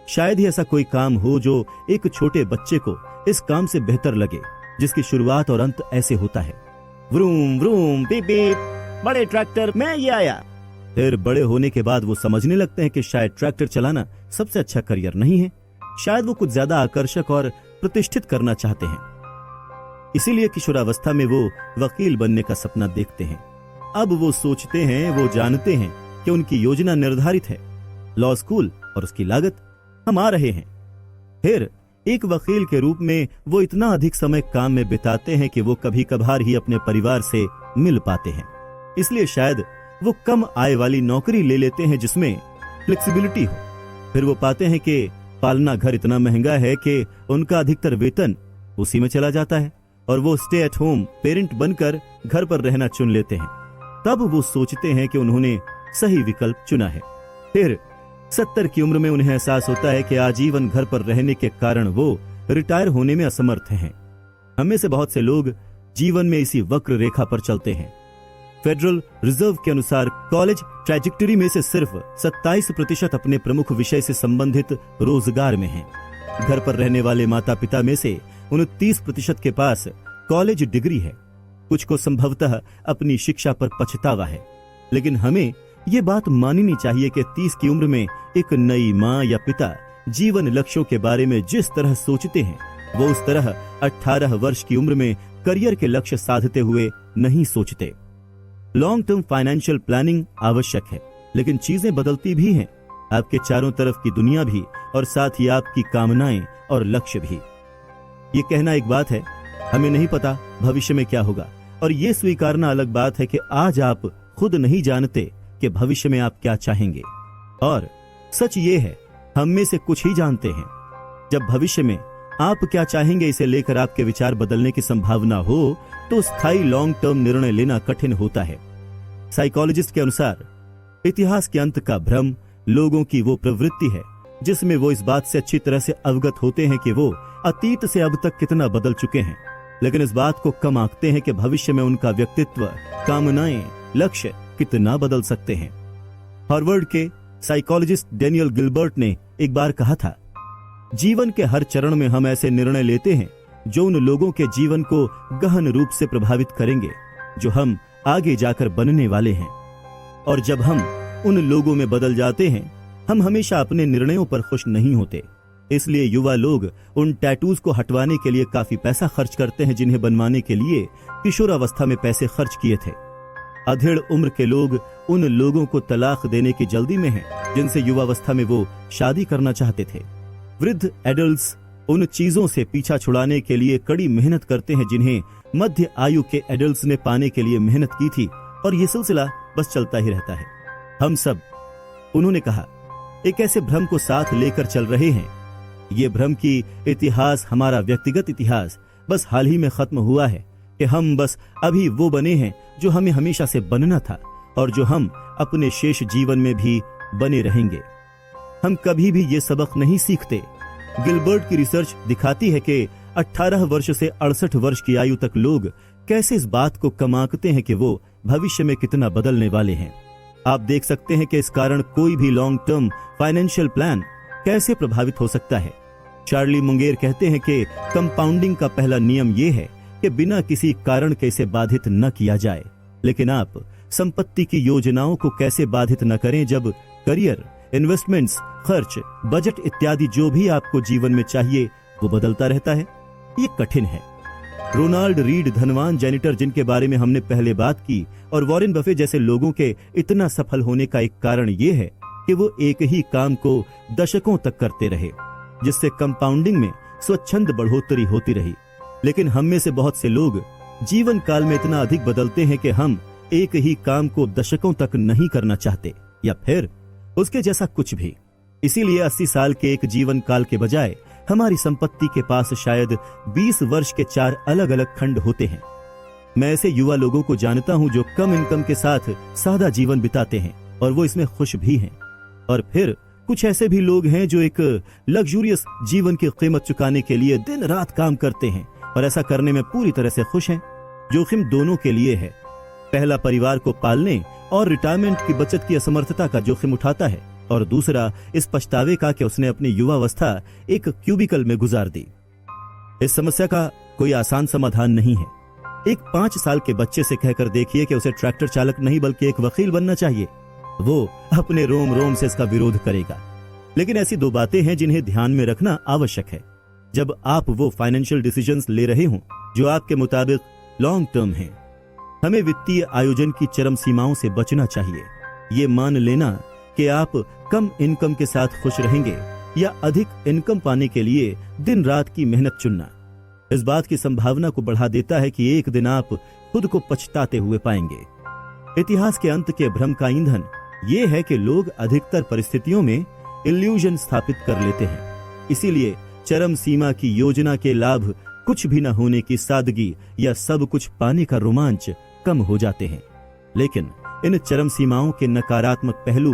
शायद ही ऐसा कोई काम हो जो एक छोटे बच्चे को इस काम से बेहतर लगे, जिसकी शुरुआत और अंत ऐसे होता है, व्रूम व्रूम बीप बीप, बड़े ट्रैक्टर में ये आया। फिर बड़े होने के बाद वो समझने लगते हैं कि शायद ट्रैक्टर चलाना सबसे अच्छा करियर नहीं है। शायद वो कुछ ज्यादा आकर्षक और प्रतिष्ठित करना चाहते हैं। इसीलिए किशोरावस्था में वो वकील बनने का सपना देखते हैं। अब वो सोचते हैं, वो जानते हैं कि उनकी योजना निर्धारित है। लॉ स्कूल और उसकी लागत हम आ रहे हैं। फिर एक वकील के रूप में वो इतना अधिक समय काम में बिताते हैं कि वो कभी कभार ही अपने परिवार से मिल पाते हैं। इसलिए शायद वो कम आय वाली नौकरी ले लेते हैं जिसमें फ्लेक्सिबिलिटी हो। फिर वो पाते हैं कि पालना घर इतना महंगा है कि उनका अधिकतर वेतन उसी में चला जाता है और वो स्टे एट होम पेरेंट बनकर घर पर रहना चुन लेते हैं। तब वो सोचते हैं कि उन्होंने सही विकल्प चुना है। फिर 70 की उम्र में उन्हें एहसास होता है कि आजीवन घर पर रहने के कारण वो रिटायर होने में असमर्थ हैं। हमें से बहुत से लोग जीवन में इसी वक्र रेखा पर चलते हैं। फेडरल रिजर्व के अनुसार कॉलेज ट्रैजेक्टरी में से सिर्फ 27% अपने प्रमुख विषय से संबंधित रोजगार में हैं। घर पर रहने वाले माता पिता में से 29% के पास कॉलेज डिग्री है। कुछ को संभवतः अपनी शिक्षा पर पछतावा है। लेकिन हमें ये बात माननी चाहिए कि 30 की उम्र में एक नई माँ या पिता जीवन लक्ष्यों के बारे में जिस तरह सोचते हैं, वो उस तरह 18 वर्ष की उम्र में करियर के लक्ष्य साधते हुए नहीं सोचते। लॉन्ग टर्म फाइनेंशियल प्लानिंग आवश्यक है, लेकिन चीजें बदलती भी हैं, आपके चारों तरफ की दुनिया भी और साथ ही आपकी कामनाएं और लक्ष्य भी। ये कहना एक बात है, हमें नहीं पता भविष्य में क्या होगा, और ये स्वीकारना अलग बात है कि आज आप खुद नहीं जानते कि भविष्य में आप क्या चाहेंगे। और सच ये है, हम में से कुछ ही जानते हैं। जब भविष्य में आप क्या चाहेंगे इसे लेकर आपके विचार बदलने की संभावना हो, तो स्थायी लॉन्ग टर्म निर्णय लेना कठिन होता है। साइकोलॉजिस्ट के अनुसार इतिहास के अंत का भ्रम लोगों की वो प्रवृत्ति है जिसमें वो इस बात से अच्छी तरह से अवगत होते हैं कि वो अतीत से अब तक कितना बदल चुके हैं, लेकिन इस बात को कम आंकते हैं कि भविष्य में उनका व्यक्तित्व, कामनाएं, लक्ष्य कितना बदल सकते हैं। हार्वर्ड के साइकोलॉजिस्ट डेनियल गिलबर्ट ने एक बार कहा था, जीवन के हर चरण में हम ऐसे निर्णय लेते हैं जो उन लोगों के जीवन को गहन रूप से प्रभावित करेंगे जो हम आगे जाकर बनने वाले हैं। और जब हम उन लोगों में बदल जाते हैं, हम हमेशा अपने निर्णयों पर खुश नहीं होते। इसलिए युवा लोग उन टैटूज को हटवाने के लिए काफी पैसा खर्च करते हैं जिन्हें बनवाने के लिए किशोरावस्था में पैसे खर्च किए थे। अधेड़ उम्र के लोग उन लोगों को तलाक देने की जल्दी में हैं जिनसे युवावस्था में वो शादी करना चाहते थे। वृद्ध एडल्ट्स उन चीजों से पीछा छुड़ाने के लिए कड़ी मेहनत करते हैं जिन्हें मध्य आयु के एडल्ट्स ने पाने के लिए मेहनत की थी, और ये सिलसिला बस चलता ही रहता है। हम सब, उन्होंने कहा, एक ऐसे भ्रम को साथ लेकर चल रहे हैं। ये भ्रम की इतिहास, हमारा व्यक्तिगत इतिहास बस हाल ही में खत्म हुआ है कि हम बस अभी वो बने हैं जो हमें हमेशा से बनना था और जो हम अपने शेष जीवन में भी बने रहेंगे। हम कभी भी ये सबक नहीं सीखते। गिलबर्ट की रिसर्च दिखाती है कि 18 वर्ष से 68 वर्ष की आयु तक लोग कैसे इस बात को कम आंकते हैं कि वो भविष्य में कितना बदलने वाले हैं। आप देख सकते हैं कि इस कारण कोई भी लॉन्ग टर्म फाइनेंशियल प्लान कैसे प्रभावित हो सकता है। चार्ली मुंगेर कहते हैं कि कंपाउंडिंग का पहला नियम यह है कि बिना किसी कारण के इसे बाधित न किया जाए। लेकिन आप संपत्ति की योजनाओं को कैसे बाधित न करें जब करियर, इन्वेस्टमेंट्स, खर्च, बजट इत्यादि जो भी आपको जीवन में चाहिए वो बदलता रहता है। ये कठिन है। रोनाल्ड रीड, धनवान जैनिटर जिनके बारे में हमने पहले बात की, और वॉरेन बफे जैसे लोगों के इतना सफल होने का एक कारण ये है कि वो एक ही काम को दशकों तक करते रहे, जिससे कंपाउंडिंग में स्वच्छंद बढ़ोतरी होती रही। लेकिन हम में से बहुत से लोग जीवन काल में इतना अधिक बदलते हैं कि हम एक ही काम को दशकों तक नहीं करना चाहते, या फिर उसके जैसा कुछ भी। इसीलिए 80 साल के एक जीवन काल के बजाय हमारी संपत्ति के पास शायद 20 वर्ष के 4 अलग अलग खंड होते हैं। मैं ऐसे युवा लोगों को जानता हूं जो कम इनकम के साथ सादा जीवन बिताते हैं और वो इसमें खुश भी हैं। और फिर कुछ ऐसे भी लोग हैं जो एक लग्जूरियस जीवन की कीमत चुकाने के लिए दिन रात काम करते हैं और ऐसा करने में पूरी तरह से खुश हैं। जोखिम दोनों के लिए है। पहला परिवार को पालने और रिटायरमेंट की बचत की असमर्थता का जोखिम उठाता है, और दूसरा इस पछतावे का कि उसने अपनी युवावस्था एक क्यूबिकल में गुजार दी। इस समस्या का कोई आसान समाधान नहीं है। एक 5 साल के बच्चे से कहकर देखिए कि उसे ट्रैक्टर चालक नहीं बल्कि एक वकील बनना चाहिए, वो अपने रोम रोम से इसका विरोध करेगा। लेकिन ऐसी 2 बातें हैं जिन्हें ध्यान में रखना आवश्यक है जब आप वो फाइनेंशियल डिसीजंस ले रहे हों जो आपके मुताबिक लॉन्ग टर्म हैं। हमें वित्तीय आयोजन की चरम सीमाओं से बचना चाहिए। ये मान लेना कि आप कम इनकम के साथ खुश रहेंगे या अधिक इनकम पाने के लिए दिन रात की मेहनत चुनना इस बात की संभावना को बढ़ा देता है कि एक दिन आप खुद को पछताते हुए पाएंगे। इतिहास के अंत के भ्रम का ईंधन ये है कि लोग अधिकतर परिस्थितियों में इल्यूजन स्थापित कर लेते हैं। इसीलिए चरम सीमा की योजना के लाभ, कुछ भी न होने की सादगी या सब कुछ पाने का रोमांच कम हो जाते हैं। लेकिन इन चरम सीमाओं के नकारात्मक पहलू,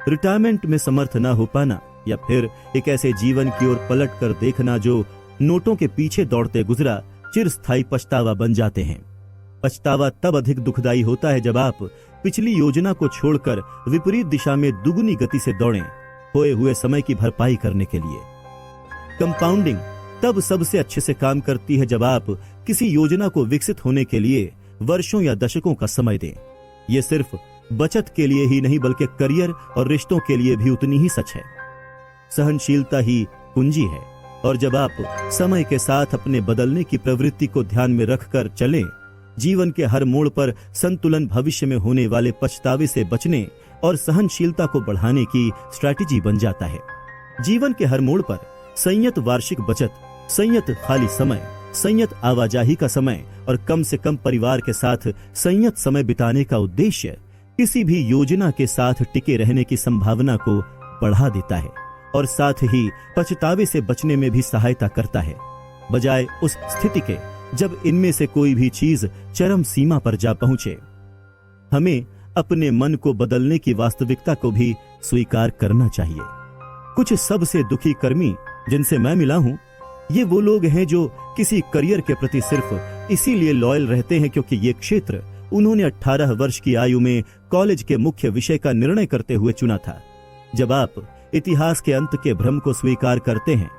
रिटायरमेंट में समर्थ न हो पाना या फिर एक ऐसे जीवन की ओर पलट कर देखना जो नोटों के पीछे दौड़ते गुजरा, चिरस्थायी पछतावा बन जाते हैं। पछतावा तब अधिक दुखदायी होता है जब आप पिछली योजना को छोड़कर विपरीत दिशा में दुगुनी गति से दौड़ें, खोए हुए समय की भरपाई करने के लिए। कंपाउंडिंग तब सबसे अच्छे से काम करती है जब आप किसी योजना को विकसित होने के लिए वर्षों या दशकों का समय दें। ये सिर्फ बचत के लिए ही नहीं बल्कि करियर और रिश्तों के लिए भी उतनी ही सच है। सहनशीलता ही कुंजी है, और जब आप समय के साथ अपने बदलने की प्रवृत्ति को ध्यान में रखकर चलें, जीवन के हर मोड़ पर संतुलन भविष्य में होने वाले पछतावे से बचने और सहनशीलता को बढ़ाने की स्ट्रैटेजी बन जाता है। जीवन के हर मोड़ पर संयत वार्षिक बचत, संयत खाली समय, संयत आवाजाही का समय और कम से कम परिवार के साथ संयत समय बिताने का उद्देश्य किसी भी योजना के साथ टिके रहने की संभावना को बढ़ा देता है और साथ ही पछतावे से बचने में भी सहायता करता है, बजाय उस स्थिति के जब इनमें से कोई भी चीज चरम सीमा पर जा पहुंचे। हमें अपने मन को बदलने की वास्तविकता को भी स्वीकार करना चाहिए। कुछ सबसे दुखी कर्मी जिनसे मैं मिला हूं, ये वो लोग हैं जो किसी करियर के प्रति सिर्फ इसीलिए लॉयल रहते हैं क्योंकि ये क्षेत्र उन्होंने 18 वर्ष की आयु में कॉलेज के मुख्य विषय का निर्णय करते हुए चुना था। जब आप इतिहास के अंत के भ्रम को स्वीकार करते हैं,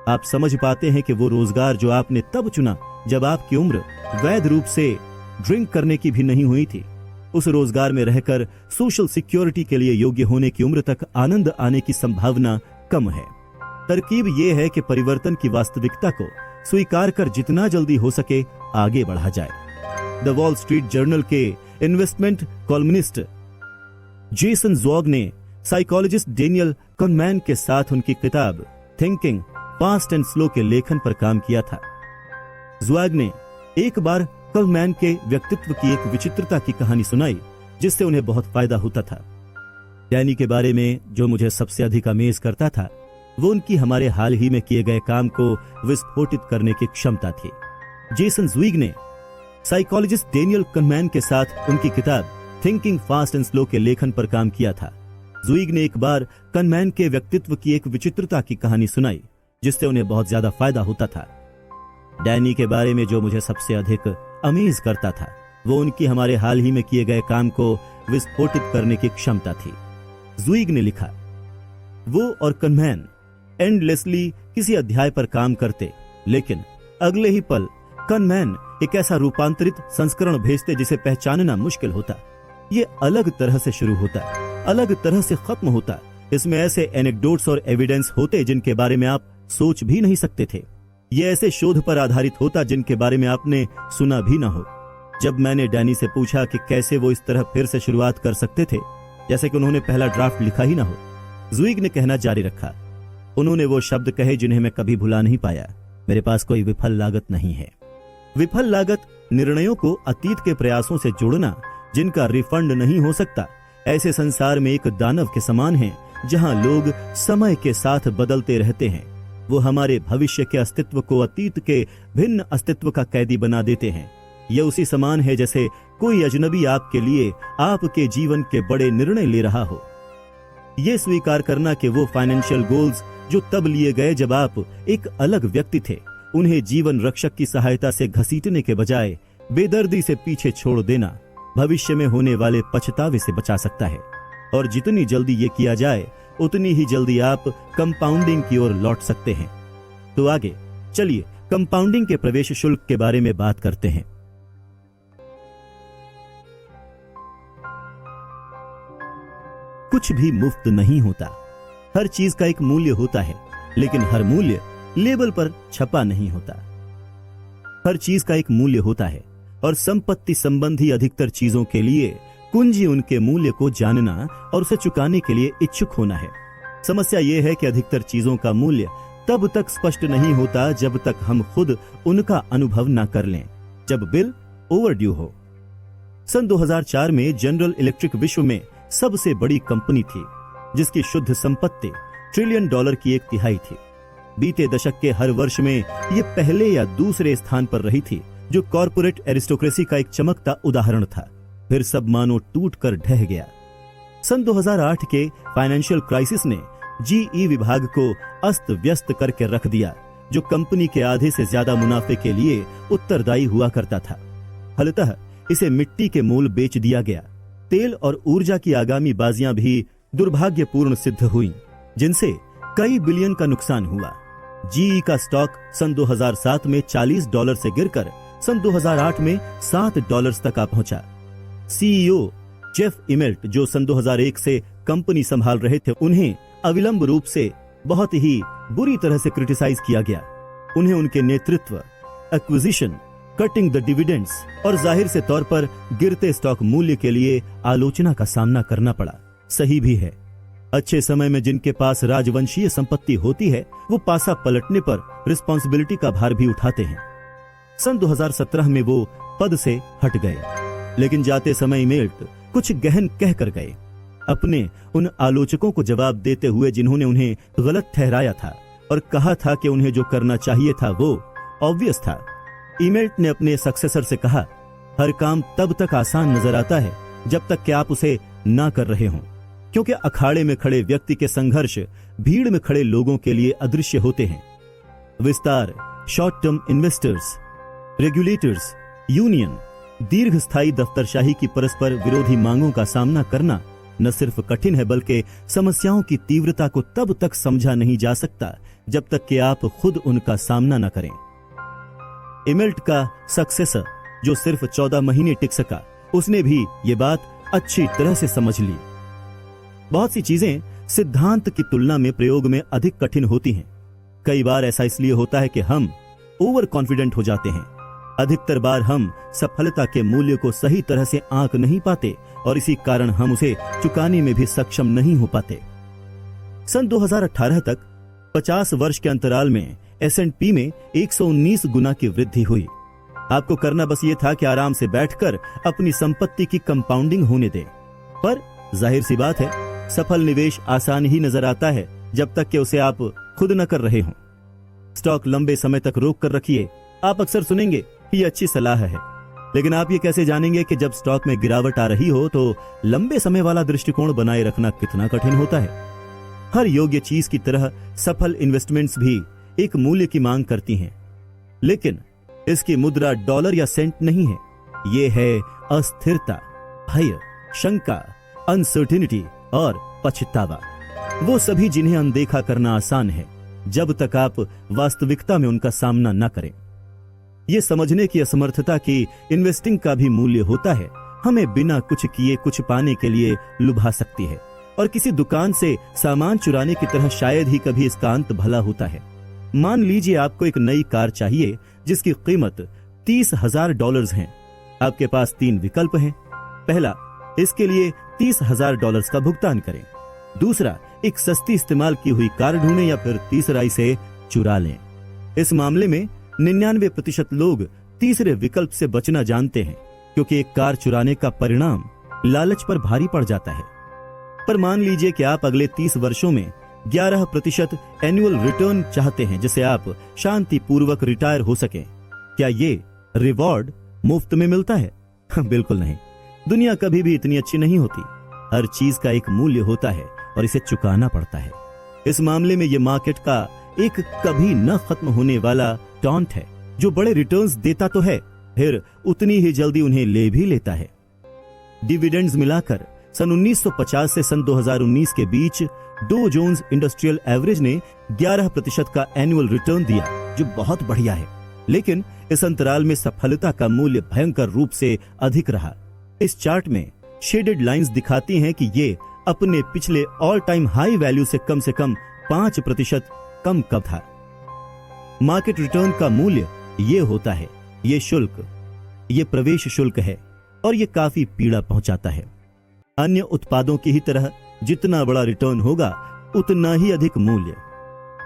आप समझ पाते हैं कि वो रोजगार जो आपने तब चुना जब आपकी उम्र वैध रूप से ड्रिंक करने की भी नहीं हुई थी, उस रोजगार में रहकर सोशल सिक्योरिटी के लिए योग्य होने की उम्र तक आनंद आने की संभावना कम है। तरकीब यह है कि परिवर्तन की वास्तविकता को स्वीकार कर जितना जल्दी हो सके आगे बढ़ा जाए। द वॉल स्ट्रीट जर्नल के इन्वेस्टमेंट कॉलमनिस्ट जेसन ज़्वाग ने साइकोलॉजिस्ट डेनियल कनमैन के साथ उनकी किताब थिंकिंग फास्ट एंड स्लो के लेखन पर काम किया था। ज़्वाग ने एक बार कनमैन के व्यक्तित्व की एक विचित्रता की कहानी सुनाई जिससे उन्हें बहुत फायदा होता था। डैनी के बारे में जो मुझे सबसे अधिक अमेज करता था वो उनकी हमारे हाल ही में किए गए काम को विस्फोटित करने की क्षमता थी। जेसन ज़्वाग ने साइकोलॉजिस्ट डेनियल कनमैन के साथ उनकी किताब थिंकिंग फास्ट एंड स्लो के लेखन पर काम किया था। ज़्वाग ने एक बार कनमैन के व्यक्तित्व की एक विचित्रता की कहानी सुनाई जिससे उन्हें बहुत ज्यादा फायदा होता था। डैनी के बारे में जो मुझे सबसे अधिक अमेज करता था वो उनकी हमारे हाल ही में किए गए काम को विस्फोटित करने की क्षमता थी। ज़्वाग ने लिखा, वो और कनमैन एंडलेसली किसी अध्याय पर काम करते, लेकिन अगले ही पल कनमैन एक ऐसा रूपांतरित संस्करण भेजते जिसे पहचानना मुश्किल होता। ये अलग तरह से शुरू होता, अलग तरह से खत्म होता। इसमें ऐसे एनेक्डोट्स और एविडेंस होते जिनके बारे में आप सोच भी नहीं सकते थे। ये ऐसे शोध पर आधारित होता जिनके बारे में आपने सुना भी ना हो। जब मैंने डैनी से पूछा कि कैसे वो इस तरह फिर से शुरुआत कर सकते थे जैसे कि उन्होंने पहला ड्राफ्ट लिखा ही ना हो, ज़्वाग ने कहना जारी रखा, उन्होंने वो शब्द कहे जिन्हें मैं कभी भुला नहीं पाया, मेरे पास कोई विफल लागत नहीं है। विफल लागत निर्णयों को अतीत के प्रयासों से जोड़ना जिनका रिफंड नहीं हो सकता। ऐसे संसार में एक दानव के समान है जहां लोग समय के साथ बदलते रहते हैं। वो हमारे भविष्य के अस्तित्व को अतीत के भिन्न अस्तित्व का कैदी बना देते हैं। यह उसी समान है जैसे कोई अजनबी आपके लिए आपके जीवन के बड़े निर्णय ले रहा हो। यह स्वीकार करना कि वो फाइनेंशियल गोल्स जो तब लिए गए जब आप एक अलग व्यक्ति थे, उन्हें जीवन रक्षक की सहायता से घसीटने के बजाय बेदर्दी से पीछे छोड़ देना भविष्य में होने वाले पछतावे से बचा सकता है। और जितनी जल्दी ये किया जाए उतनी ही जल्दी आप कंपाउंडिंग की ओर लौट सकते हैं। तो आगे चलिए कंपाउंडिंग के प्रवेश शुल्क के बारे में बात करते हैं। कुछ भी मुफ्त नहीं होता। हर चीज का एक मूल्य होता है, लेकिन हर मूल्य लेबल पर छपा नहीं होता। हर चीज का एक मूल्य होता है और संपत्ति संबंधी अधिकतर चीजों के लिए कुंजी उनके मूल्य को जानना और उसे चुकाने के लिए इच्छुक होना है। समस्या यह है कि अधिकतर चीजों का मूल्य तब तक स्पष्ट नहीं होता जब तक हम खुद उनका अनुभव न कर लें, जब बिल ओवरड्यू हो। सन 2004 में जनरल इलेक्ट्रिक विश्व में सबसे बड़ी कंपनी थी जिसकी शुद्ध संपत्ति $1 ट्रिलियन की 1/3 थी। बीते दशक के हर वर्ष में ये पहले या दूसरे स्थान पर रही थी, जो कॉर्पोरेट एरिस्टोक्रेसी का एक चमकता उदाहरण था। फिर सब मानो टूट कर ढह गया। सन 2008 के फाइनेंशियल क्राइसिस ने जीई विभाग को अस्त व्यस्त करके रख दिया, जो कंपनी के आधे से ज्यादा मुनाफे के लिए उत्तरदायी हुआ करता था। फलतः इसे मिट्टी के मोल बेच दिया गया। तेल और ऊर्जा की आगामी बाजियां भी दुर्भाग्यपूर्ण सिद्ध हुई, जिनसे कई बिलियन का नुकसान हुआ। जीई का स्टॉक सन 2007 में $40 से गिरकर सन 2008 में $7 तक आ पहुंचा। सीईओ जेफ इमेल्ट जो सन 2001 से कंपनी संभाल रहे थे, उन्हें अविलंब रूप से बहुत ही बुरी तरह से क्रिटिसाइज किया गया। उन्हें उनके नेतृत्व, एक्विजिशन, कटिंग द डिविडेंड्स और जाहिर से तौर पर गिरते स्टॉक मूल्य के लिए आलोचना का सामना करना पड़ा। सही भी है, अच्छे समय में जिनके पास राजवंशीय संपत्ति होती है वो पासा पलटने पर रिस्पॉन्सिबिलिटी का भार भी उठाते हैं। सन 2017 में वो पद से हट गए, लेकिन जाते समय इमेल्ट कुछ गहन कह कर गए, अपने उन आलोचकों को जवाब देते हुए जिन्होंने उन्हें गलत ठहराया था और कहा था कि उन्हें जो करना चाहिए था वो ऑब्वियस था। इमेल्ट ने अपने सक्सेसर से कहा, हर काम तब तक आसान नजर आता है जब तक कि आप उसे ना कर रहे हों, क्योंकि अखाड़े में खड़े व्यक्ति के संघर्ष भीड़ में खड़े लोगों के लिए अदृश्य होते हैं। विस्तार, short term investors, regulators, union, दीर्घस्थायी दफ्तरशाही की परस्पर विरोधी मांगों का सामना करना न सिर्फ कठिन है बल्कि समस्याओं की तीव्रता को तब तक समझा नहीं जा सकता जब तक कि आप खुद उनका सामना न करें। इमेल्ट का सक्सेसर जो सिर्फ 14 महीने टिक सका, उसने भी ये बात अच्छी तरह से समझ ली। बहुत सी चीजें सिद्धांत की तुलना में प्रयोग में अधिक कठिन होती हैं। कई बार ऐसा इसलिए होता है कि हम ओवर कॉन्फिडेंट हो जाते हैं। अधिकतर बार हम सफलता के मूल्य को सही तरह से आंक नहीं पाते और इसी कारण हम उसे चुकाने में भी सक्षम नहीं हो पाते। सन 2018 तक 50 वर्ष के अंतराल में S&P में 119 गुना की वृद्धि हुई। आपको करना बस ये था कि आराम से बैठकर अपनी संपत्ति की कंपाउंडिंग होने दें। पर जाहिर सी बात है, सफल निवेश आसान ही नजर आता है जब तक कि उसे आप खुद न कर रहे हों। स्टॉक लंबे समय तक रोक कर रखिए। आप अक्सर सुनेंगे ये अच्छी सलाह है, लेकिन आप ये कैसे जानेंगे कि जब स्टॉक में गिरावट आ रही हो तो लंबे समय वाला दृष्टिकोण बनाए रखना कितना कठिन होता है। हर योग्य चीज की तरह सफल इन्वेस्टमेंट्स भी एक मूल्य की मांग करती हैं, लेकिन इसकी मुद्रा डॉलर या सेंट नहीं है। ये है अस्थिरता, भय, शंका, अनसर्टिनिटी और पछतावा। वो सभी जिन्हें अनदेखा करना आसान है जब तक आप वास्तविकता में उनका सामना न करें। ये समझने की असमर्थता कि इन्वेस्टिंग का भी मूल्य होता है, हमें बिना कुछ किए कुछ पाने के लिए लुभा सकती है, और किसी दुकान से सामान चुराने की तरह शायद ही कभी इसका अंत भला होता है। मान लीजिए आपको एक नई कार चाहिए जिसकी कीमत $30,000 है। आपके पास 3 विकल्प हैं। पहला, इसके लिए $30,000 का भुगतान करें। दूसरा, एक सस्ती इस्तेमाल की हुई कार ढूंढें, या फिर तीसरा, इसे चुरा लें। इस मामले में 99% लोग तीसरे विकल्प से बचना जानते हैं, क्योंकि एक कार चुराने का परिणाम लालच पर भारी पड़ जाता है। पर मान लीजिए कि आप अगले 30 वर्षों में 11% एनुअल रिटर्न चाहते हैं, जिसे आप शांति पूर्वक रिटायर हो सकें। क्या ये रिवॉर्ड मुफ्त में मिलता है? बिल्कुल नहीं। दुनिया कभी भी इतनी अच्छी नहीं होती। हर चीज का एक मूल्य होता है और इसे चुकाना पड़ता है। इस मामले में ये मार्केट का एक कभी न खत्म होने वाला टॉन्ट है, जो बड़े रिटर्न्स देता तो है, फिर उतनी ही जल्दी उन्हें ले भी लेता है। डिविडेंड्स मिलाकर सन 1950 से सन 2019 के बीच डो जोन्स इंडस्ट्रियल एवरेज ने 11% का एनुअल रिटर्न दिया, जो बहुत बढ़िया है। लेकिन इस अंतराल में सफलता का मूल्य भयंकर रूप से अधिक रहा। इस चार्ट में शेडेड लाइंस दिखाती हैं कि ये अपने पिछले ऑल टाइम हाई वैल्यू से कम 5% कम कब था। मार्केट रिटर्न का मूल्य ये होता है। ये शुल्क, ये प्रवेश शुल्क है, और ये काफी पीड़ा पहुंचाता है। अन्य उत्पादों की ही तरह जितना बड़ा रिटर्न होगा उतना ही अधिक मूल्य।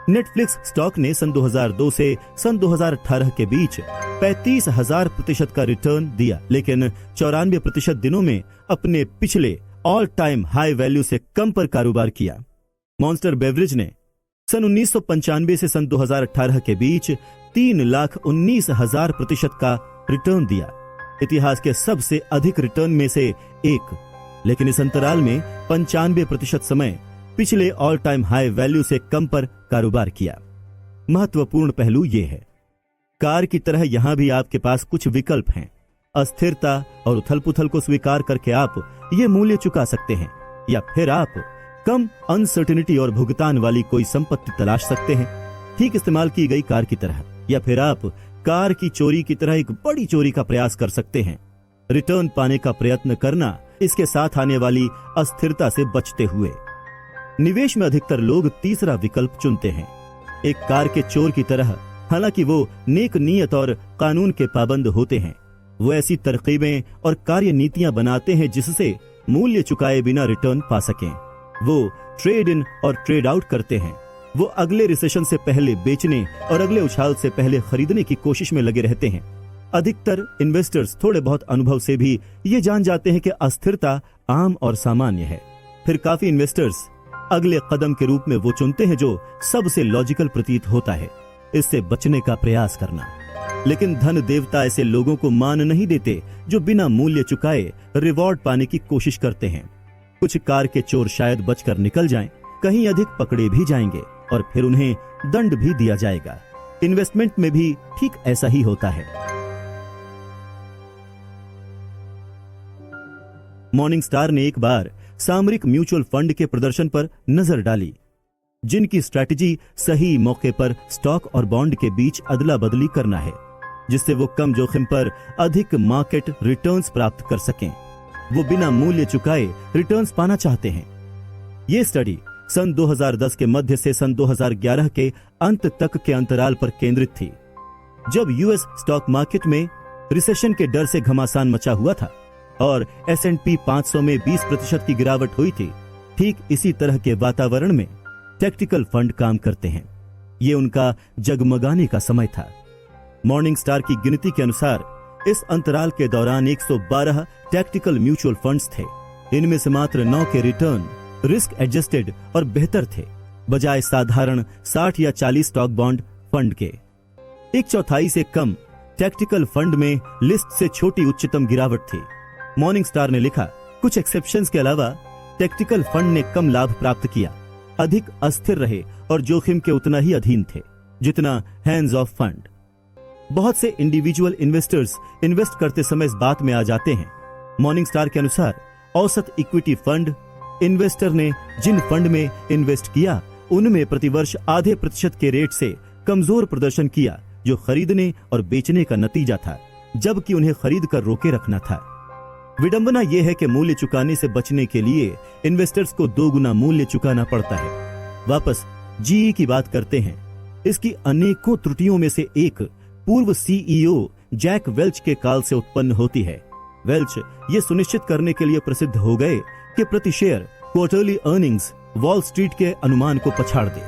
नेटफ्लिक्स स्टॉक ने सन 2002 से सन 2018 के बीच 35,000% का रिटर्न दिया, लेकिन 94% दिनों में अपने पिछले ऑल टाइम हाई वैल्यू से कम पर कारोबार किया। मॉन्स्टर बेवरेज ने सन 1995 से सन 2018 के बीच 3,19,000% का रिटर्न दिया, इतिहास के सबसे अधिक रिटर्न में से एक। लेकिन इस अंतराल में 95% समय पिछले ऑल टाइम हाई वैल्यू से कम पर कारोबार किया। महत्वपूर्ण पहलू यह है, कार की तरह यहां भी आपके पास कुछ विकल्प हैं। अस्थिरता और उथल पुथल को स्वीकार करके आप ये मूल्य चुका सकते हैं, या फिर आप कम अनसर्टेनिटी और भुगतान वाली कोई संपत्ति तलाश सकते हैं, ठीक इस्तेमाल की गई कार की तरह। या फिर आप कार की चोरी की तरह एक बड़ी चोरी का प्रयास कर सकते हैं। रिटर्न पाने का प्रयत्न करना इसके साथ आने वाली अस्थिरता से बचते हुए। निवेश में अधिकतर लोग तीसरा विकल्प चुनते हैं, एक कार के चोर की तरह। हालांकि वो नेक नीयत और कानून के पाबंद होते हैं। वो ऐसी तरकीबें और कार्य नीतियां बनाते हैं जिससे मूल्य चुकाए बिना रिटर्न पा सकें। वो ट्रेड इन और ट्रेड आउट करते हैं। वो अगले रिसेशन से पहले बेचने और अगले उछाल से पहले खरीदने की कोशिश में लगे रहते हैं। अधिकतर इन्वेस्टर्स थोड़े बहुत अनुभव से भी ये जान जाते हैं कि अस्थिरता आम और सामान्य है। फिर काफी इन्वेस्टर्स अगले कदम के रूप में वो चुनते हैं जो सबसे लॉजिकल प्रतीत होता है, इससे बचने का प्रयास करना। लेकिन धन देवता ऐसे लोगों को मान नहीं देते जो बिना मूल्य चुकाए रिवॉर्ड पाने की कोशिश करते हैं। कुछ कार के चोर शायद बचकर निकल जाएं, कहीं अधिक पकड़े भी जाएंगे और फिर उन्हें दंड भी दिया जाएगा। इन्वेस्टमेंट में भी ठीक ऐसा ही होता है। मॉर्निंग स्टार ने एक बार सामरिक म्यूचुअल फंड के प्रदर्शन पर नजर डाली, जिनकी स्ट्रैटेजी सही मौके पर स्टॉक और बॉन्ड के बीच अदला बदली करना है, जिससे वो कम जोखिम पर अधिक मार्केट रिटर्न्स प्राप्त कर सकें। वो बिना मूल्य चुकाए रिटर्न्स पाना चाहते हैं। ये स्टडी सन 2010 के मध्य से सन 2011 के अंत तक के अंतराल पर केंद्रित थी, जब यूएस स्टॉक मार्केट में रिसेशन के डर से घमासान मचा हुआ था और S&P 500 में 20% की गिरावट हुई थी। ठीक इसी तरह के वातावरण में टैक्टिकल फंड काम करते हैं। ये उनका जगमगाने का समय था। मॉर्निंग स्टार की गिनती के अनुसार इस अंतराल के दौरान 112 टैक्टिकल म्यूचुअल फंड्स थे। इनमें से मात्र 9 के रिटर्न रिस्क एडजस्टेड और बेहतर थे, बजाय साधारण 60 या 40 स्टॉक बॉन्ड फंड के। 1/4 से कम टैक्टिकल फंड में लिस्ट से छोटी उच्चतम गिरावट थी। मॉर्निंग स्टार ने लिखा, कुछ एक्सेप्शंस के अलावा टैक्टिकल फंड ने कम लाभ प्राप्त किया, अधिक अस्थिर रहे और जोखिम के उतना ही अधीन थे जितना हैंड्स ऑफ फंड। बहुत से इंडिविजुअल इन्वेस्टर्स इन्वेस्ट करते समय इस बात में आ जाते हैं। मॉर्निंग स्टार के अनुसार औसत इक्विटी फंड इन्वेस्टर ने जिन फंड में इन्वेस्ट किया उनमें प्रतिवर्ष आधे प्रतिशत के रेट से कमजोर प्रदर्शन किया, जो खरीदने और बेचने का नतीजा था, जबकि उन्हें खरीद कर रोके रखना था। विडंबना यह है कि मूल्य चुकाने से बचने के लिए इन्वेस्टर्स को 2 गुना मूल्य चुकाना पड़ता है। वापस जीई की बात करते हैं। इसकी अनेकों त्रुटियों में से एक पूर्व सीईओ जैक वेल्च के काल से उत्पन्न होती है। वेल्च ये सुनिश्चित करने के लिए प्रसिद्ध हो गए कि प्रति share quarterly earnings wall street के अनुमान को पछाड़ दे।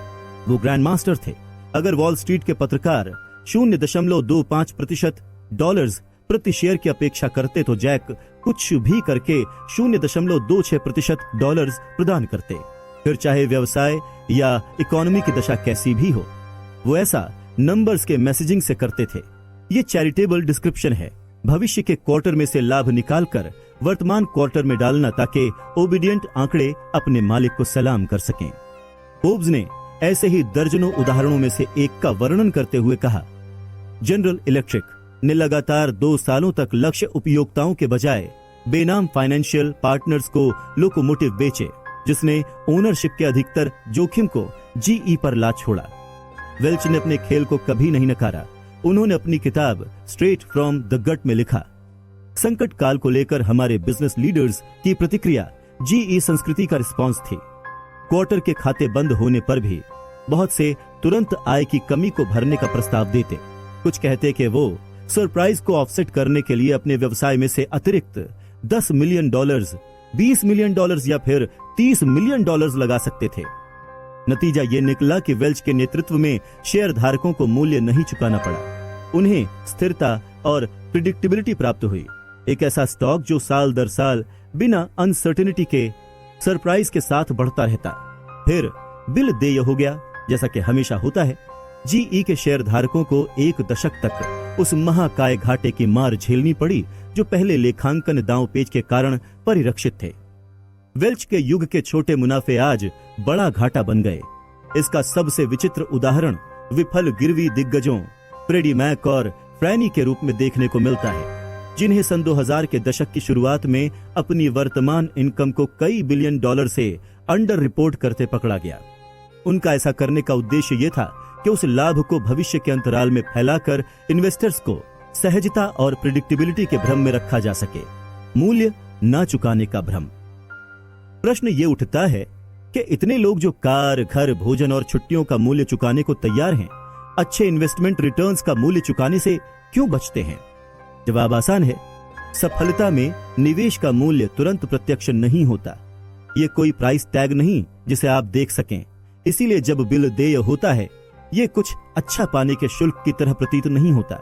वो ग्रैंड मास्टर थे। अगर वॉल स्ट्रीट के पत्रकार 0.25% डॉलर्स प्रति शेयर की अपेक्षा करते तो जैक कुछ भी करके 0.26% डॉलर्स प्रदान करते, फिर चाहे व्यवसाय या इकोनॉमी की दशा कैसी भी हो। वो ऐसा नंबर्स के मैसेजिंग से करते थे। ये चैरिटेबल डिस्क्रिप्शन है, भविष्य के क्वार्टर में से लाभ निकालकर वर्तमान क्वार्टर में डालना ताकि ओबीडियंट आंकड़े अपने मालिक को सलाम कर सकें। फोर्ब्स ने ऐसे ही दर्जनों उदाहरणों में से एक का वर्णन करते हुए कहा, जनरल इलेक्ट्रिक ने लगातार 2 सालों तक लक्ष्य उपयोक्ताओं के बजाय बेनाम फाइनेंशियल पार्टनर्स को लोकोमोटिव बेचे, जिसने ओनरशिप के अधिकतर जोखिम को जीई पर ला छोड़ा। वेल्च ने अपने खेल को कभी नहीं नकारा। उन्होंने अपनी किताब स्ट्रेट फ्रॉम द गट में लिखा, संकट काल को लेकर हमारे बिजनेस लीडर्स की प्रतिक्रिया जीई संस्कृति का रिस्पॉन्स थी। क्वार्टर के खाते बंद होने पर भी बहुत से तुरंत आय की कमी को भरने का प्रस्ताव देते। कुछ कहते कि वो सरप्राइज को ऑफसेट करने के लिए अपने व्यवसाय में से अतिरिक्त $10 मिलियन, $20 मिलियन या फिर $30 मिलियन लगा सकते थे। नतीजा ये निकला कि वेल्च के नेतृत्व में शेयर धारकों को मूल्य नहीं चुकाना पड़ा। उन्हें स्थिरता और प्रिडिक्टेबिलिटी प्राप्त हुई, एक ऐसा स्टॉक जो साल दर साल बिना अनसर्टेनिटी के सरप्राइज के साथ बढ़ता रहता। फिर बिल देय हो गया, जैसा कि हमेशा होता है। जीई के शेयर धारकों को 1 दशक तक उस महाकाय घाटे की मार झेलनी पड़ी जो पहले लेखांकन दांव पेच के कारण परिरक्षित थे। वेल्च के युग के छोटे मुनाफे आज बड़ा घाटा बन गए। इसका सबसे विचित्र उदाहरण विफल गिरवी दिग्गजों फ्रेडी मैक और फ्रैनी के रूप में देखने को मिलता है, जिन्हें सन 2000 के दशक की शुरुआत में अपनी वर्तमान इनकम को कई बिलियन डॉलर से अंडर रिपोर्ट करते पकड़ा गया। उनका ऐसा करने का उद्देश्य यह था कि उस लाभ को भविष्य के अंतराल में फैलाकर इन्वेस्टर्स को सहजता और प्रिडिक्टेबिलिटी के भ्रम में रखा जा सके। मूल्य ना चुकाने का भ्रम। प्रश्न ये उठता है कि इतने लोग जो कार, घर, भोजन और छुट्टियों का मूल्य चुकाने को तैयार हैं, अच्छे इन्वेस्टमेंट रिटर्न्स का मूल्य चुकाने से क्यों बचते हैं? जवाब आसान है। सफलता में निवेश का मूल्य तुरंत प्रत्यक्ष नहीं होता। ये कोई प्राइस टैग नहीं जिसे आप देख सकें। इसीलिए जब बिल देय होता है, ये कुछ अच्छा पाने के शुल्क की तरह प्रतीत नहीं होता।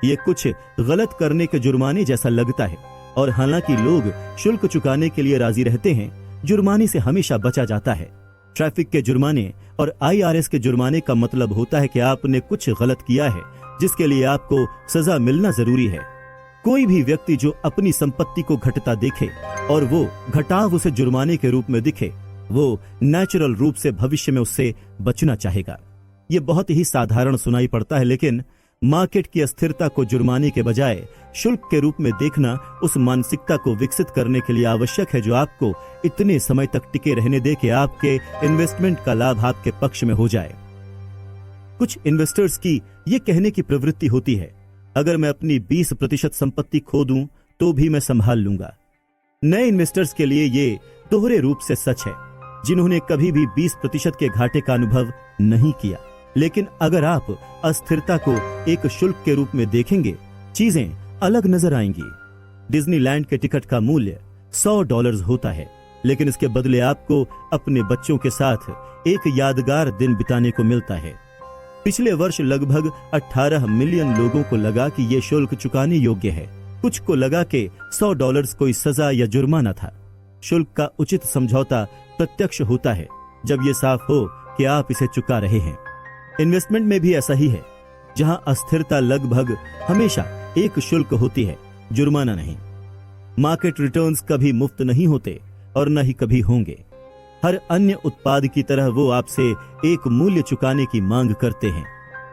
ये कुछ गलत करने के जुर्माने जैसा लगता है। और हालांकि लोग शुल्क चुकाने के लिए राजी रहते हैं, जुर्माने से हमेशा बचा जाता है। ट्रैफिक के जुर्माने और IRS के जुर्माने का मतलब होता है कि आपने कुछ गलत किया है जिसके लिए आपको सजा मिलना जरूरी है। कोई भी व्यक्ति जो अपनी संपत्ति को घटता देखे और वो घटाव उसे जुर्माने के रूप में दिखे, वो नेचुरल रूप से भविष्य में उससे बचना चाहेगा। ये बहुत ही साधारण सुनाई पड़ता है, लेकिन मार्केट की अस्थिरता को जुर्माने के बजाय शुल्क के रूप में देखना उस मानसिकता को विकसित करने के लिए आवश्यक है जो आपको इतने समय तक टिके रहने दे कि आपके इन्वेस्टमेंट का लाभ आपके पक्ष में हो जाए। कुछ इन्वेस्टर्स की ये कहने की प्रवृत्ति होती है, अगर मैं अपनी 20% संपत्ति खो दूं तो भी मैं संभाल लूंगा। नए इन्वेस्टर्स के लिए ये दोहरे रूप से सच है, जिन्होंने कभी भी 20% के घाटे का अनुभव नहीं किया। लेकिन अगर आप अस्थिरता को एक शुल्क के रूप में देखेंगे, चीजें अलग नजर आएंगी। डिज्नीलैंड के टिकट का मूल्य $100 होता है, लेकिन इसके बदले आपको अपने बच्चों के साथ एक यादगार दिन बिताने को मिलता है। पिछले वर्ष लगभग 18 मिलियन लोगों को लगा कि यह शुल्क चुकाने योग्य है। कुछ को लगा कि $100 कोई सजा या जुर्माना था। शुल्क का उचित समझौता प्रत्यक्ष होता है जब यह साफ हो कि आप इसे चुका रहे हैं। इन्वेस्टमेंट में भी ऐसा ही है, जहां अस्थिरता लगभग हमेशा एक शुल्क होती है, जुर्माना नहीं। मार्केट रिटर्न्स कभी मुफ्त नहीं होते और न ही कभी होंगे। हर अन्य उत्पाद की तरह वो आपसे एक मूल्य चुकाने की मांग करते हैं।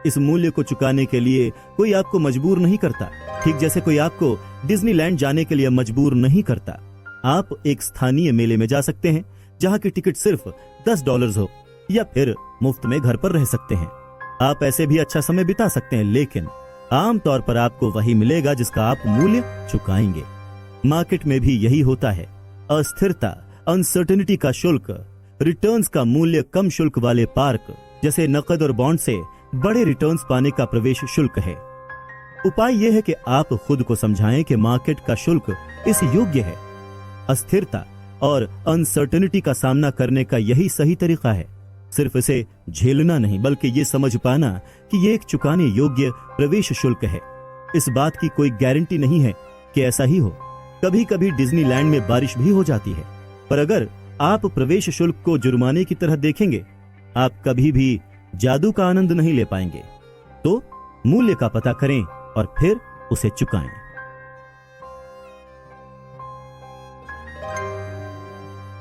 इस मूल्य को चुकाने के लिए कोई आपको मजबूर नहीं करता, ठीक जैसे कोई आपको डिज्नीलैंड जाने के लिए मजबूर नहीं करता। आप एक स्थानीय मेले में जा सकते हैं जहां की टिकट सिर्फ $10 हो, या फिर मुफ्त में घर पर रह सकते हैं। आप ऐसे भी अच्छा समय बिता सकते हैं, लेकिन आमतौर पर आपको वही मिलेगा जिसका आप मूल्य चुकाएंगे। मार्केट में भी यही होता है। अस्थिरता, अनसर्टेनिटी का शुल्क, रिटर्न्स का मूल्य कम शुल्क वाले पार्क जैसे नकद और बॉन्ड से बड़े रिटर्न्स पाने का प्रवेश शुल्क है। उपाय यह है कि आप खुद को समझाएं कि मार्केट का शुल्क इस योग्य है। अस्थिरता और अनसर्टेनिटी का सामना करने का यही सही तरीका है। सिर्फ इसे झेलना नहीं, बल्कि ये समझ पाना कि ये एक चुकाने योग्य प्रवेश शुल्क है। इस बात की कोई गारंटी नहीं है कि ऐसा ही हो। कभी कभी डिज्नीलैंड में बारिश भी हो जाती है, पर अगर आप प्रवेश शुल्क को जुर्माने की तरह देखेंगे, आप कभी भी जादू का आनंद नहीं ले पाएंगे। तो मूल्य का पता करें और फिर उसे चुकाएं।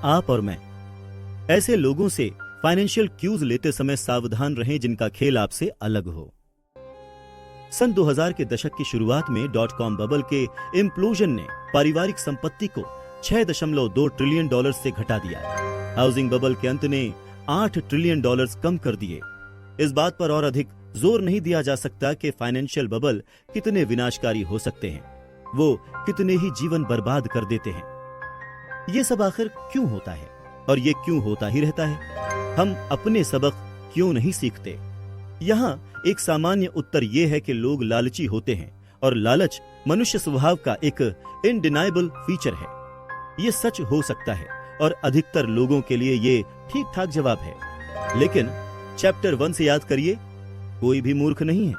आप और मैं ऐसे लोगों से फाइनेंशियल क्यूज लेते समय सावधान रहें जिनका खेल आपसे अलग हो। सन 2000 के दशक की शुरुआत में .com बबल के इम्प्लोजन ने पारिवारिक संपत्ति को $6.2 ट्रिलियन से घटा दिया। हाउसिंग बबल के अंत ने $8 ट्रिलियन कम कर दिए। इस बात पर और अधिक जोर नहीं दिया जा सकता कि फाइनेंशियल बबल कितने विनाशकारी हो सकते हैं। वो कितने ही जीवन बर्बाद कर देते हैं। ये सब आखिर क्यों होता है, और ये क्यों होता ही रहता है? हम अपने सबक क्यों नहीं सीखते? यहाँ एक सामान्य उत्तर यह है कि लोग लालची होते हैं, और लालच मनुष्य स्वभाव का एक इनडिनाइबल फीचर है। ये सच हो सकता है, और अधिकतर लोगों के लिए ये ठीक ठाक जवाब है। लेकिन चैप्टर 1 से याद करिए, कोई भी मूर्ख नहीं है।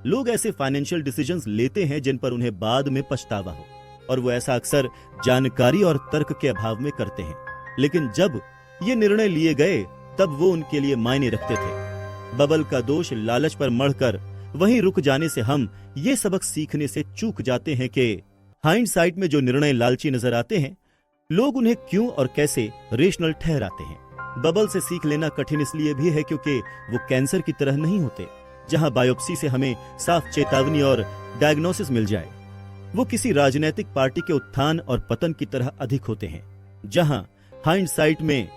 लोग ऐसे फाइनेंशियल डिसीजंस लेते हैं जिन पर उन्हें बाद में पछतावा हो, और वो ऐसा अक्सर जानकारी और तर्क के अभाव में करते हैं। लेकिन जब ये निर्णय लिए गए, तब वो उनके लिए मायने रखते थे। बबल का दोष लालच पर मढ़कर वहीं रुक जाने से हम ये सबक सीखने से चूक जाते हैं कि हाइंडसाइट में जो निर्णय लालची नजर आते हैं, लोग उन्हें क्यों और कैसे रेशनल ठहराते हैं। बबल से सीख लेना कठिन इसलिए भी है क्योंकि वो कैंसर की तरह नहीं होते, जहां बायोप्सी से हमें साफ चेतावनी और डायग्नोसिस मिल जाए। वो किसी राजनीतिक पार्टी के उत्थान और पतन की तरह अधिक होते हैं, जहां हाइंडसाइट में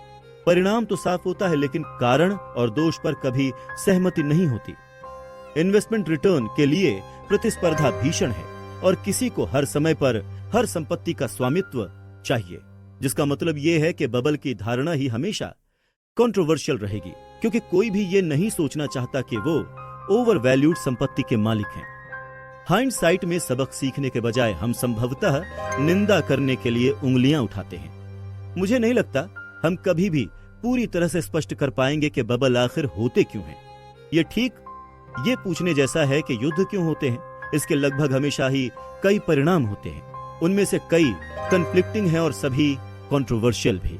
परिणाम तो साफ होता है, लेकिन कारण और दोष पर कभी सहमति नहीं होती। इन्वेस्टमेंट रिटर्न के लिए प्रतिस्पर्धा भीषण है, और किसी को हर समय पर हर संपत्ति का स्वामित्व चाहिए, जिसका मतलब यह है कि बबल की धारणा ही हमेशा कंट्रोवर्शियल रहेगी, क्योंकि कोई भी यह नहीं सोचना चाहता कि वो ओवर वैल्यूड संपत्ति के मालिक हैं। हाइंडसाइट में सबक सीखने के बजाय हम संभवतः निंदा करने के लिए उंगलियां उठाते हैं। मुझे नहीं लगता हम कभी भी पूरी तरह से स्पष्ट कर पाएंगे कि बबल आखिर होते क्यों हैं। ये ठीक ये पूछने जैसा है कि युद्ध क्यों होते हैं। इसके लगभग हमेशा ही कई परिणाम होते हैं, उनमें से कई कन्फ्लिक्टिंग हैं और सभी कंट्रोवर्शियल भी।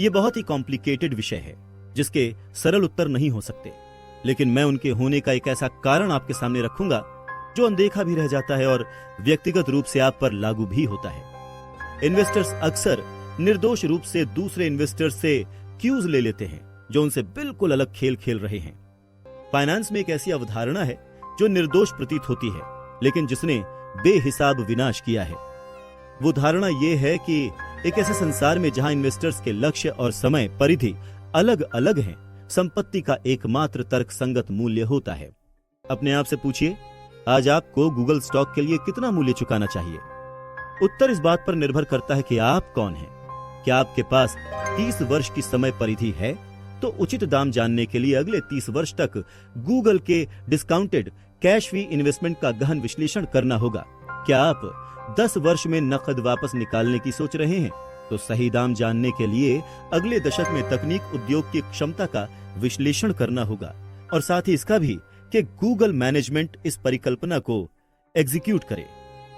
ये बहुत ही कॉम्प्लिकेटेड विषय है जिसके सरल उत्तर नहीं हो सकते, लेकिन मैं उनके होने का एक ऐसा कारण आपके सामने रखूंगा जो अनदेखा भी रह जाता है और व्यक्तिगत रूप से आप पर लागू भी होता है। इन्वेस्टर्स अक्सर निर्दोष रूप से दूसरे इन्वेस्टर्स से क्यूज ले लेते हैं जो उनसे बिल्कुल अलग खेल खेल रहे हैं। फाइनेंस में एक ऐसी अवधारणा है जो निर्दोष प्रतीत होती है, लेकिन जिसने बेहिसाब विनाश किया है। वो धारणा यह है कि एक ऐसे संसार में जहां इन्वेस्टर्स के लक्ष्य और समय परिधि अलग अलग हैं, संपत्ति का एकमात्र तर्कसंगत मूल्य होता है। अपने आप से पूछिए, आज आपको गूगल स्टॉक के लिए कितना मूल्य चुकाना चाहिए? उत्तर इस बात पर निर्भर करता है कि आप कौन हैं। क्या आपके पास 30 वर्ष की समय परिधि है तो उचित दाम जानने के लिए अगले 30 वर्ष तक गूगल के डिस्काउंटेड कैश फ्री इन्वेस्टमेंट का गहन विश्लेषण करना होगा। क्या आप 10 वर्ष में नकद वापस निकालने की सोच रहे हैं तो सही दाम जानने के लिए अगले दशक में तकनीक उद्योग की क्षमता का विश्लेषण करना होगा, और साथ ही इसका भी कि गूगल मैनेजमेंट इस परिकल्पना को एग्जीक्यूट करे।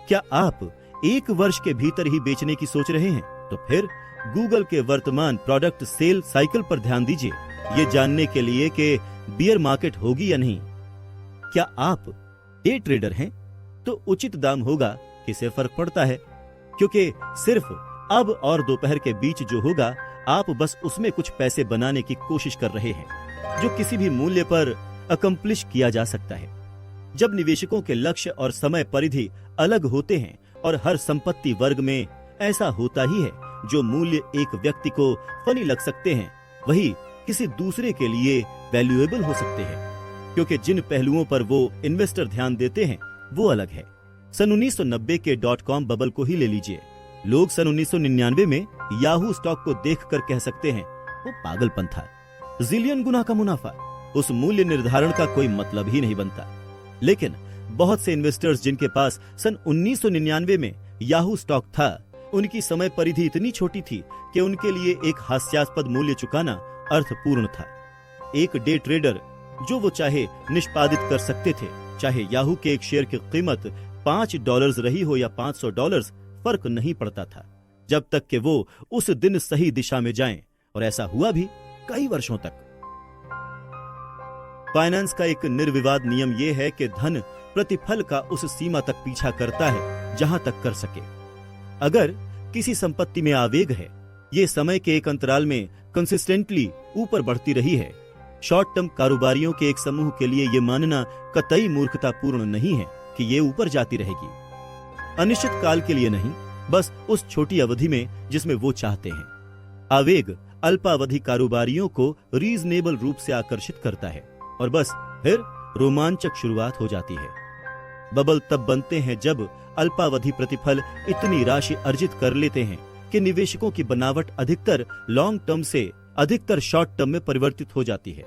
क्या आप 1 वर्ष के भीतर ही बेचने की सोच रहे हैं तो फिर गूगल के वर्तमान प्रोडक्ट सेल साइकिल पर ध्यान दीजिए, ये जानने के लिए कि बियर मार्केट होगी या नहीं। क्या आप डे ट्रेडर हैं तो उचित दाम होगा, किसे फर्क पड़ता है, क्योंकि सिर्फ अब और दोपहर के बीच जो होगा आप बस उसमें कुछ पैसे बनाने की कोशिश कर रहे हैं जो किसी भी मूल्य पर अकम्प्लिश किया जा सकता है। जब निवेशकों के लक्ष्य और समय परिधि अलग होते हैं और हर संपत्ति वर्ग में ऐसा होता ही है जो मूल्य एक व्यक्ति को फनी लग सकते हैं, वही किसी दूसरे के लिए वैल्यूएबल हो सकते हैं, क्योंकि जिन पहलुओं पर वो इन्वेस्टर ध्यान देते हैं वो अलग है। सन 1990 के .com बबल को ही ले लीजिए। लोग सन 1999 में याहू स्टॉक को देखकर कह सकते हैं वो पागलपन था, जिलियन गुना का मुनाफा, उस मूल्य निर्धारण का कोई मतलब ही नहीं बनता। लेकिन बहुत से इन्वेस्टर्स जिनके पास सन 1999 में याहू स्टॉक था, उनकी समय परिधि इतनी छोटी थी कि उनके लिए एक हास्यास्पद मूल्य चुकाना अर्थपूर्ण था। एक डे ट्रेडर जो वो चाहे निष्पादित कर सकते थे, चाहे याहू के एक शेयर की कीमत $5 रही हो या $500, फर्क नहीं पड़ता था, जब तक कि वो उस दिन सही दिशा में जाएं, और ऐसा हुआ भी कई वर्षों तक। फाइनेंस का एक निर्विवाद नियम यह है कि धन प्रतिफल का उस सीमा तक पीछा करता है जहां तक कर सके। अगर किसी संपत्ति में आवेग है, ये समय के एक अंतराल में कंसिस्टेंटली ऊपर बढ़ती रही है। शॉर्ट टर्म कारोबारियों के एक समूह के लिए यह मानना कतई मूर्खतापूर्ण नहीं है कि ये ऊपर जाती रहेगी, अनिश्चित काल के लिए नहीं, बस उस छोटी अवधि में जिसमें वो चाहते हैं। आवेग अल्पावधि कारोबारियों को रीजनेबल रूप से आकर्षित करता है और बस फिर रोमांचक शुरुआत हो जाती है। बबल तब बनते हैं जब अल्पावधि प्रतिफल इतनी राशि अर्जित कर लेते हैं कि निवेशकों की बनावट अधिकतर लॉन्ग टर्म से अधिकतर शॉर्ट टर्म में परिवर्तित हो जाती है।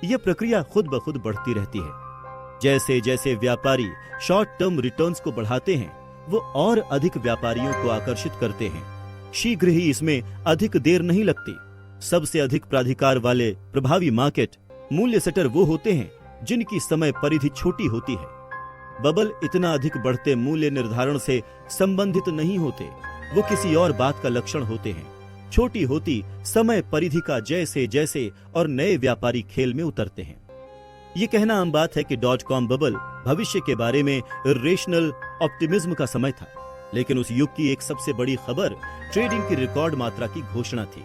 यह प्रक्रिया खुद ब खुद बढ़ती रहती है। जैसे जैसे व्यापारी शॉर्ट टर्म रिटर्न्स को बढ़ाते हैं, वो और अधिक व्यापारियों को आकर्षित करते हैं। शीघ्र ही इसमें अधिक देर नहीं लगती। सबसे अधिक प्राधिकार वाले प्रभावी मार्केट मूल्य सेटर वो होते हैं जिनकी समय परिधि छोटी होती है। बबल इतना अधिक बढ़ते मूल्य निर्धारण से संबंधित नहीं होते, वो किसी और बात का लक्षण होते हैं। छोटी होती समय परिधि का जैसे जैसे और नए व्यापारी खेल में उतरते हैं। ये कहना आम बात है कि .com बबल भविष्य के बारे में रेशनल ऑप्टिमिज्म का समय था, लेकिन उस युग की एक सबसे बड़ी खबर ट्रेडिंग की रिकॉर्ड मात्रा की घोषणा थी,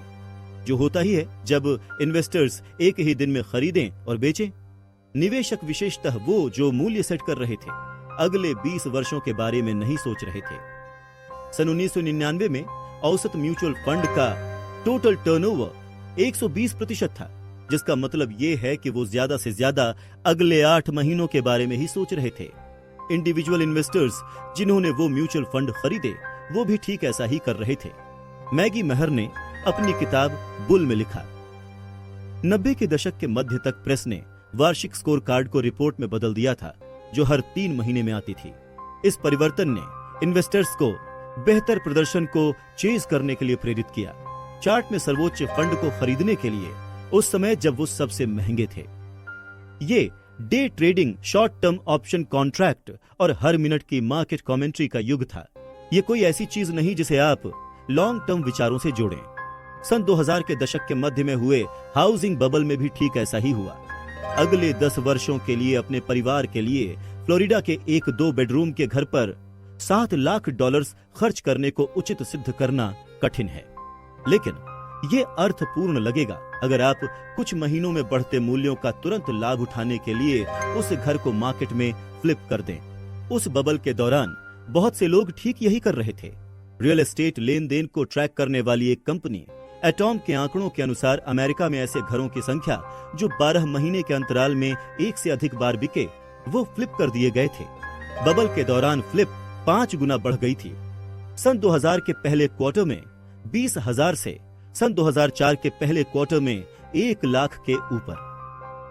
जो होता ही है जब इन्वेस्टर्स एक ही दिन में खरीदें और बेचें। निवेशक विशेषतः वो जो मूल्य सेट कर रहे थे, अगले 20 वर्षों के बारे में नहीं सोच रहे थे। सन 1999 में औसत म्यूचुअल फंड का टोटल टर्नओवर 120% था, जिसका मतलब ये है कि वो ज्यादा से ज्यादा अगले 8 महीनों के बारे में ही सोच रहे थे। इंडिविजुअल इन्वेस्टर्स जिन्होंने वो म्यूचुअल फंड खरीदे, वो भी ठीक ऐसा ही कर रहे थे। मैगी महर ने अपनी किताब बुल में लिखा, 90 के दशक के मध्य तक प्रेस ने वार्षिक स्कोर कार्ड को रिपोर्ट में बदल दिया था, जो हर 3 महीने में आती थी। इस परिवर्तन ने इन्वेस्टर्स को बेहतर प्रदर्शन को चेज करने के लिए प्रेरित किया। चार्ट में सर्वोच्च फंड को खरीदने के लिए उस समय जब वो सबसे महंगे थे। ये day trading, short term option contract और हर मिनट की मार्केट कमेंट्री का युग था। ये कोई ऐसी चीज नहीं जिसे आप लॉन्ग टर्म विचारों से जोड़ें। सन 2000 के दशक के मध्य में हुए हाउसिंग बबल में भी ठीक ऐसा ही हुआ। अगले 10 वर्षों के लिए अपने परिवार के लिए फ्लोरिडा के एक 2 बेडरूम के घर पर $7 लाख खर्च करने को उचित सिद्ध करना कठिन है, लेकिन ये अर्थपूर्ण लगेगा अगर आप कुछ महीनों में बढ़ते मूल्यों का तुरंत लाभ उठाने के लिए उस घर को मार्केट में फ्लिप कर दें। उस बबल के दौरान बहुत से लोग ठीक यही कर रहे थे। रियल एस्टेट लेन देन को ट्रैक करने वाली एक कंपनी एटॉम के आंकड़ों के अनुसार अमेरिका में ऐसे घरों की संख्या जो 12 महीने के अंतराल में एक से अधिक बार बिके, वो फ्लिप कर दिए गए थे। बबल के दौरान फ्लिप 5 गुना बढ़ गई थी। सन 2000 के पहले क्वार्टर में 20,000 से सन 2004 के पहले क्वार्टर में 1 लाख के ऊपर।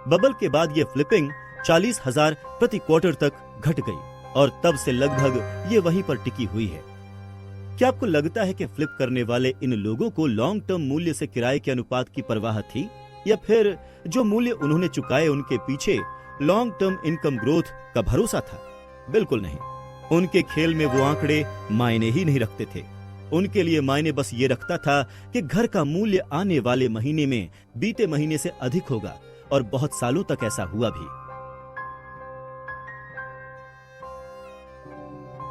बबल के बाद ये फ्लिपिंग 40,000 प्रति क्वार्टर तक घट गई और तब से लगभग ये वहीं पर टिकी हुई है। क्या आपको लगता है कि फ्लिप करने वाले इन लोगों को लॉन्ग टर्म मूल्य से किराए के अनुपात की परवाह थी, या फिर जो मूल्य उन्होंने चुकाए उनके पीछे लॉन्ग टर्म इनकम ग्रोथ का भरोसा था? बिल्कुल नहीं। उनके खेल में वो आंकड़े मायने ही नहीं रखते थे। उनके लिए मायने बस ये रखता था कि घर का मूल्य आने वाले महीने में बीते महीने से अधिक होगा, और बहुत सालों तक ऐसा हुआ भी।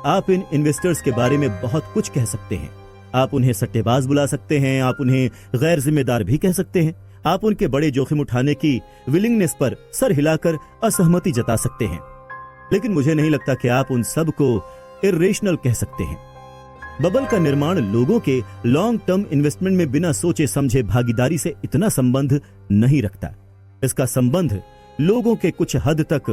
आप इन इन्वेस्टर्स के बारे में बहुत कुछ कह सकते हैं। आप उन्हें सट्टेबाज बुला सकते हैं, आप उन्हें गैर जिम्मेदार भी कह सकते हैं, आप उनके बड़े जोखिम उठाने की विलिंगनेस पर सर हिलाकर असहमति जता सकते हैं, लेकिन मुझे नहीं लगता कि आप उन सब को इर्रेशनल कह सकते हैं। बबल का निर्माण लोगों के लॉन्ग टर्म इन्वेस्टमेंट में बिना सोचे समझे भागीदारी से इतना संबंध नहीं रखता। इसका संबंध लोगों के कुछ हद तक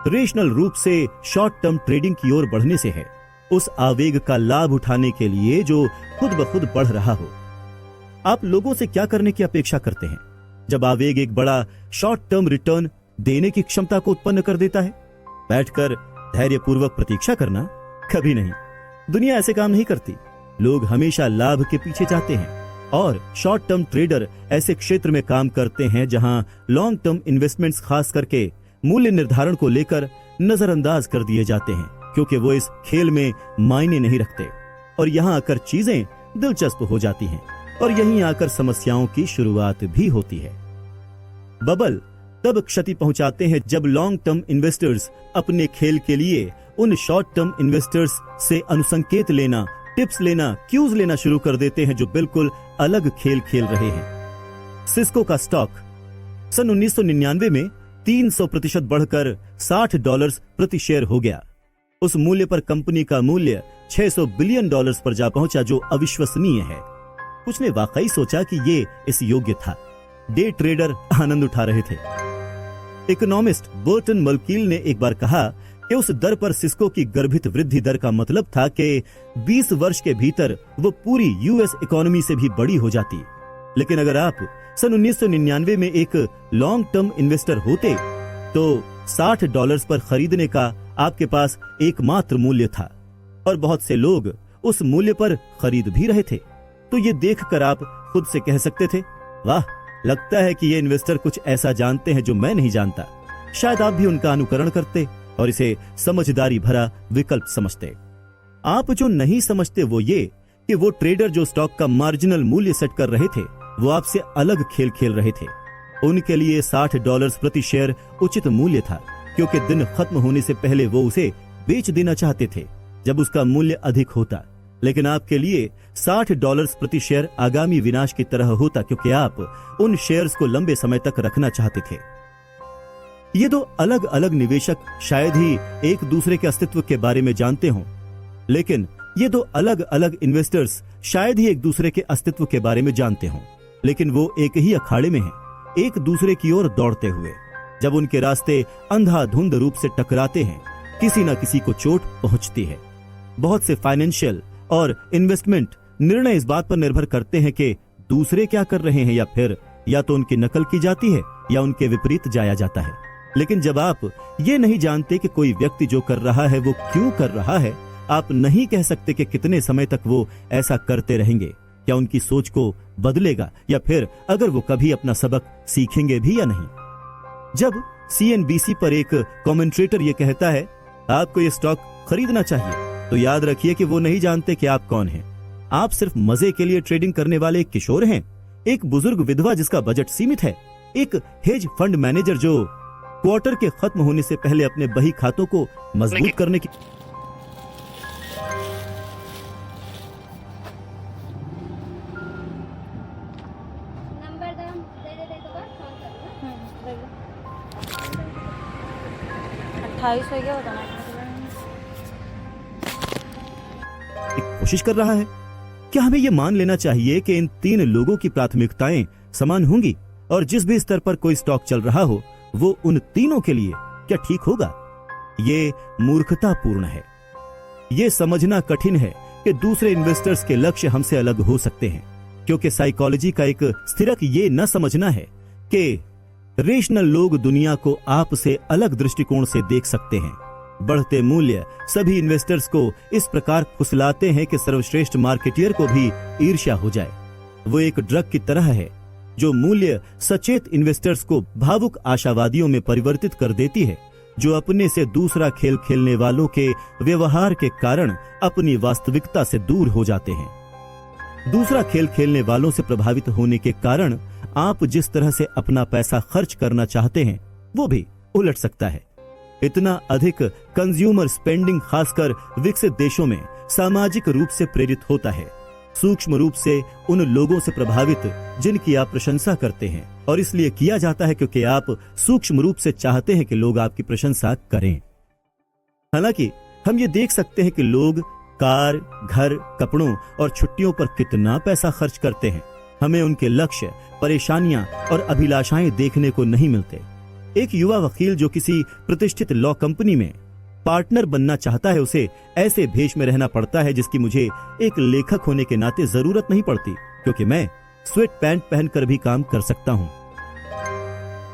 रेशनल रूप से शॉर्ट टर्म ट्रेडिंग की ओर बढ़ने से है, उस आवेग का लाभ उठाने के लिए जो खुद ब खुद बढ़ रहा हो। आप लोगों से क्या करने की अपेक्षा करते हैं जब आवेग एक बड़ा शॉर्ट टर्म रिटर्न देने की क्षमता को उत्पन्न कर देता है? बैठकर धैर्यपूर्वक प्रतीक्षा करना? कभी नहीं। दुनिया ऐसे काम नहीं करती। लोग हमेशा लाभ के पीछे जाते हैं, और शॉर्ट टर्म ट्रेडर ऐसे क्षेत्र में काम करते हैं जहां लॉन्ग टर्म इन्वेस्टमेंट्स खास करके मूल्य निर्धारण को लेकर नजरअंदाज कर दिए जाते हैं, क्योंकि वो इस खेल में मायने नहीं रखते। और यहाँ आकर चीजें दिलचस्प हो जाती हैं, और यहीं आकर समस्याओं की शुरुआत भी होती है। बबल तब क्षति पहुंचाते हैं जब लॉन्ग टर्म इन्वेस्टर्स अपने खेल के लिए उन शॉर्ट टर्म इन्वेस्टर्स से अनुसंकेत लेना, टिप्स लेना, क्यूज लेना शुरू कर देते हैं जो बिल्कुल अलग खेल खेल रहे हैं। सिस्को का स्टॉक सन 1999 में 300% बढ़कर $60 प्रति शेयर हो गया। उस मूल्य पर कंपनी का मूल्य $600 बिलियन पर जा पहुंचा, जो अविश्वसनीय है। कुछ ने वाकई सोचा कि ये इस योग्य था। डे ट्रेडर आनंद उठा रहे थे। इकोनॉमिस्ट बर्टन मल्कील ने एक बार कहा कि उस दर पर सिस्को की गर्भित वृद्धि दर का मतलब था कि 20 वर्ष के भीतर वो पूरी यूएस इकोनॉमी से भी बड़ी हो जाती। लेकिन अगर आप सन 1999 में एक लॉन्ग टर्म इन्वेस्टर होते तो $60 पर खरीदने का आपके पास एकमात्र मूल्य था, और बहुत से लोग उस मूल्य पर खरीद भी रहे थे। तो ये देखकर आप खुद से कह सकते थे, वाह, लगता है कि ये इन्वेस्टर कुछ ऐसा जानते हैं जो मैं नहीं जानता। शायद आप भी उनका अनुकरण करते और इसे समझदारी भरा विकल्प समझते। आप जो नहीं समझते वो ये कि वो ट्रेडर जो स्टॉक का मार्जिनल मूल्य सेट कर रहे थे, वो आपसे अलग खेल खेल रहे थे। उनके लिए $60 प्रति शेयर उचित मूल्य था, क्योंकि दिन खत्म होने से पहले वो उसे बेच देना चाहते थे जब उसका मूल्य अधिक होता। लेकिन आपके लिए $60 प्रति शेयर आगामी विनाश की तरह होता, क्योंकि आप उन शेयर्स को लंबे समय तक रखना चाहते थे। ये दो अलग अलग निवेशक शायद ही एक दूसरे के अस्तित्व के बारे में जानते हों, लेकिन ये दो अलग अलग इन्वेस्टर्स शायद ही एक दूसरे के अस्तित्व के बारे में जानते हों, लेकिन वो एक ही अखाड़े में हैं, एक दूसरे की ओर दौड़ते हुए। जब उनके रास्ते अंधाधुंध रूप से टकराते हैं, किसी न किसी को चोट पहुंचती है। बहुत से फाइनेंशियल और इन्वेस्टमेंट निर्णय इस बात पर निर्भर करते हैं कि दूसरे क्या कर रहे हैं, या फिर या तो उनकी नकल की जाती है या उनके विपरीत जाया जाता है। लेकिन जब आप ये नहीं जानते कि कोई व्यक्ति जो कर रहा है वो क्यों कर रहा है, आप नहीं कह सकते कि कितने समय तक वो ऐसा करते रहेंगे। क्या उनकी सोच को बदलेगा, या फिर अगर वो कभी अपना सबक सीखेंगे भी या नहीं। जब CNBC पर एक कमेंटेटर ये कहता है आपको ये स्टॉक खरीदना चाहिए, तो याद रखिए कि वो नहीं जानते कि आप कौन हैं। आप सिर्फ मजे के लिए ट्रेडिंग करने वाले एक किशोर हैं, एक बुजुर्ग विधवा जिसका बजट सीमित है, एक हेज फंड मैनेजर जो क्वार्टर के खत्म होने से पहले अपने बही खातों को मजबूत करने की
नंबर दम दे तो बस फोन कर दूंगा।
28 हो गया बताना
कोशिश कर रहा है। क्या हमें यह मान लेना चाहिए कि इन तीन लोगों की प्राथमिकताएं समान होंगी और जिस भी स्तर पर कोई स्टॉक चल रहा हो वो उन तीनों के लिए क्या ठीक होगा? ये मूर्खतापूर्ण है। ये समझना कठिन है कि दूसरे इन्वेस्टर्स के लक्ष्य हमसे अलग हो सकते हैं, क्योंकि साइकोलॉजी का एक स्थिरक ये न समझना है कि रेशनल लोग दुनिया को आपसे अलग दृष्टिकोण से देख सकते हैं। बढ़ते मूल्य सभी इन्वेस्टर्स को इस प्रकार फुसलाते हैं कि सर्वश्रेष्ठ मार्केटियर को भी ईर्ष्या हो जाए। वो एक ड्रग की तरह है जो मूल्य सचेत इन्वेस्टर्स को भावुक आशावादियों में परिवर्तित कर देती है, जो अपने से दूसरा खेल खेलने वालों के व्यवहार के कारण अपनी वास्तविकता से दूर हो जाते हैं। दूसरा खेल खेलने वालों से प्रभावित होने के कारण आप जिस तरह से अपना पैसा खर्च करना चाहते हैं वो भी उलट सकता है। इतना अधिक कंज्यूमर स्पेंडिंग खासकर विकसित देशों में सामाजिक रूप से प्रेरित होता है, सूक्ष्म रूप से उन लोगों से प्रभावित जिनकी आप प्रशंसा करते हैं, और इसलिए किया जाता है क्योंकि आप सूक्ष्म रूप से चाहते हैं कि लोग आपकी प्रशंसा करें। हालांकि हम ये देख सकते हैं कि लोग कार, घर, कपड़ों और छुट्टियों पर कितना पैसा खर्च करते हैं। हमें उनके लक्ष्य, परेशानियां और अभिलाषाएं देखने को नहीं मिलते। एक युवा वकील जो किसी प्रतिष्ठित लॉ कंपनी में पार्टनर बनना चाहता है, उसे ऐसे भेष में रहना पड़ता है जिसकी मुझे एक लेखक होने के नाते जरूरत नहीं पड़ती, क्योंकि मैं स्वेट पैंट पहनकर भी काम कर सकता हूं।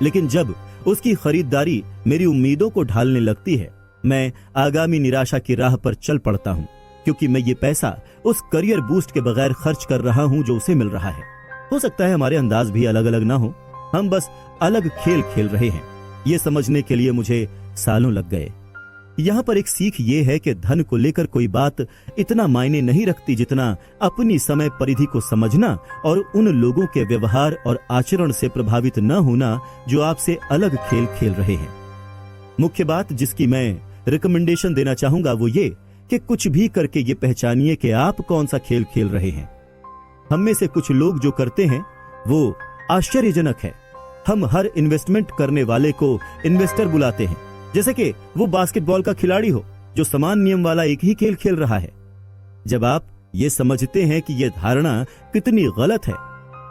लेकिन जब उसकी खरीदारी मेरी उम्मीदों को ढालने लगती है, मैं आगामी निराशा की राह पर चल पड़ता हूं, क्योंकि मैं ये पैसा उस करियर बूस्ट के बगैर खर्च कर रहा हूं जो उसे मिल रहा है। हो सकता है हमारे अंदाज भी अलग अलग ना हो, हम बस अलग खेल खेल रहे हैं। ये समझने के लिए मुझे सालों लग गए। यहाँ पर एक सीख ये है कि धन को लेकर कोई बात इतना मायने नहीं रखती जितना अपनी समय परिधि को समझना और उन लोगों के व्यवहार और आचरण से प्रभावित न होना जो आपसे अलग खेल खेल रहे हैं। मुख्य बात जिसकी मैं रिकमेंडेशन देना चाहूंगा वो ये कि कुछ भी करके ये पहचानिए कि आप कौन सा खेल खेल रहे हैं। हम में से कुछ लोग जो करते हैं वो आश्चर्यजनक है। हम हर इन्वेस्टमेंट करने वाले को इन्वेस्टर बुलाते हैं, जैसे कि वो बास्केटबॉल का खिलाड़ी हो जो समान नियम वाला एक ही खेल खेल रहा है। जब आप ये समझते हैं कि यह धारणा कितनी गलत है,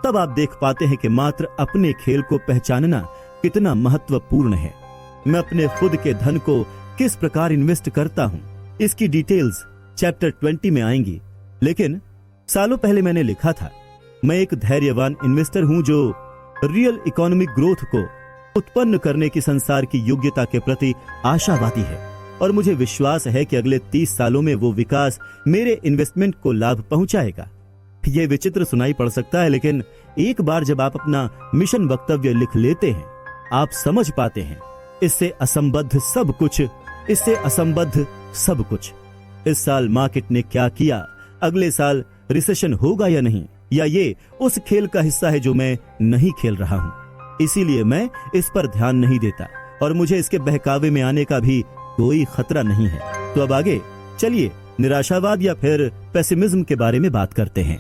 तब आप देख पाते हैं कि मात्र अपने खेल को पहचानना कितना महत्वपूर्ण है। मैं अपने खुद के धन को किस प्रकार इन्वेस्ट करता हूं, इसकी डिटेल्स चैप्टर 20 में आएंगी। लेकिन सालों पहले मैंने लिखा था, मैं एक धैर्यवान इन्वेस्टर हूं जो रियल इकोनॉमिक ग्रोथ को उत्पन्न करने की संसार की योग्यता के प्रति आशावादी है, और मुझे विश्वास है कि अगले 30 सालों में वो विकास मेरे इन्वेस्टमेंट को लाभ पहुंचाएगा। यह विचित्र सुनाई पड़ सकता है, लेकिन एक बार जब आप अपना मिशन वक्तव्य लिख लेते हैं, आप समझ पाते हैं इससे असंबद्ध सब कुछ, इससे असंबद्ध सब कुछ। इस साल मार्केट ने क्या किया, अगले साल रिसेशन होगा या नहीं, या ये उस खेल का हिस्सा है जो मैं नहीं खेल रहा हूं। इसीलिए मैं इस पर ध्यान नहीं देता और मुझे इसके बहकावे में आने का भी कोई खतरा नहीं है। तो अब आगे चलिए निराशावाद या फिर पेसिमिज्म के बारे में बात करते हैं।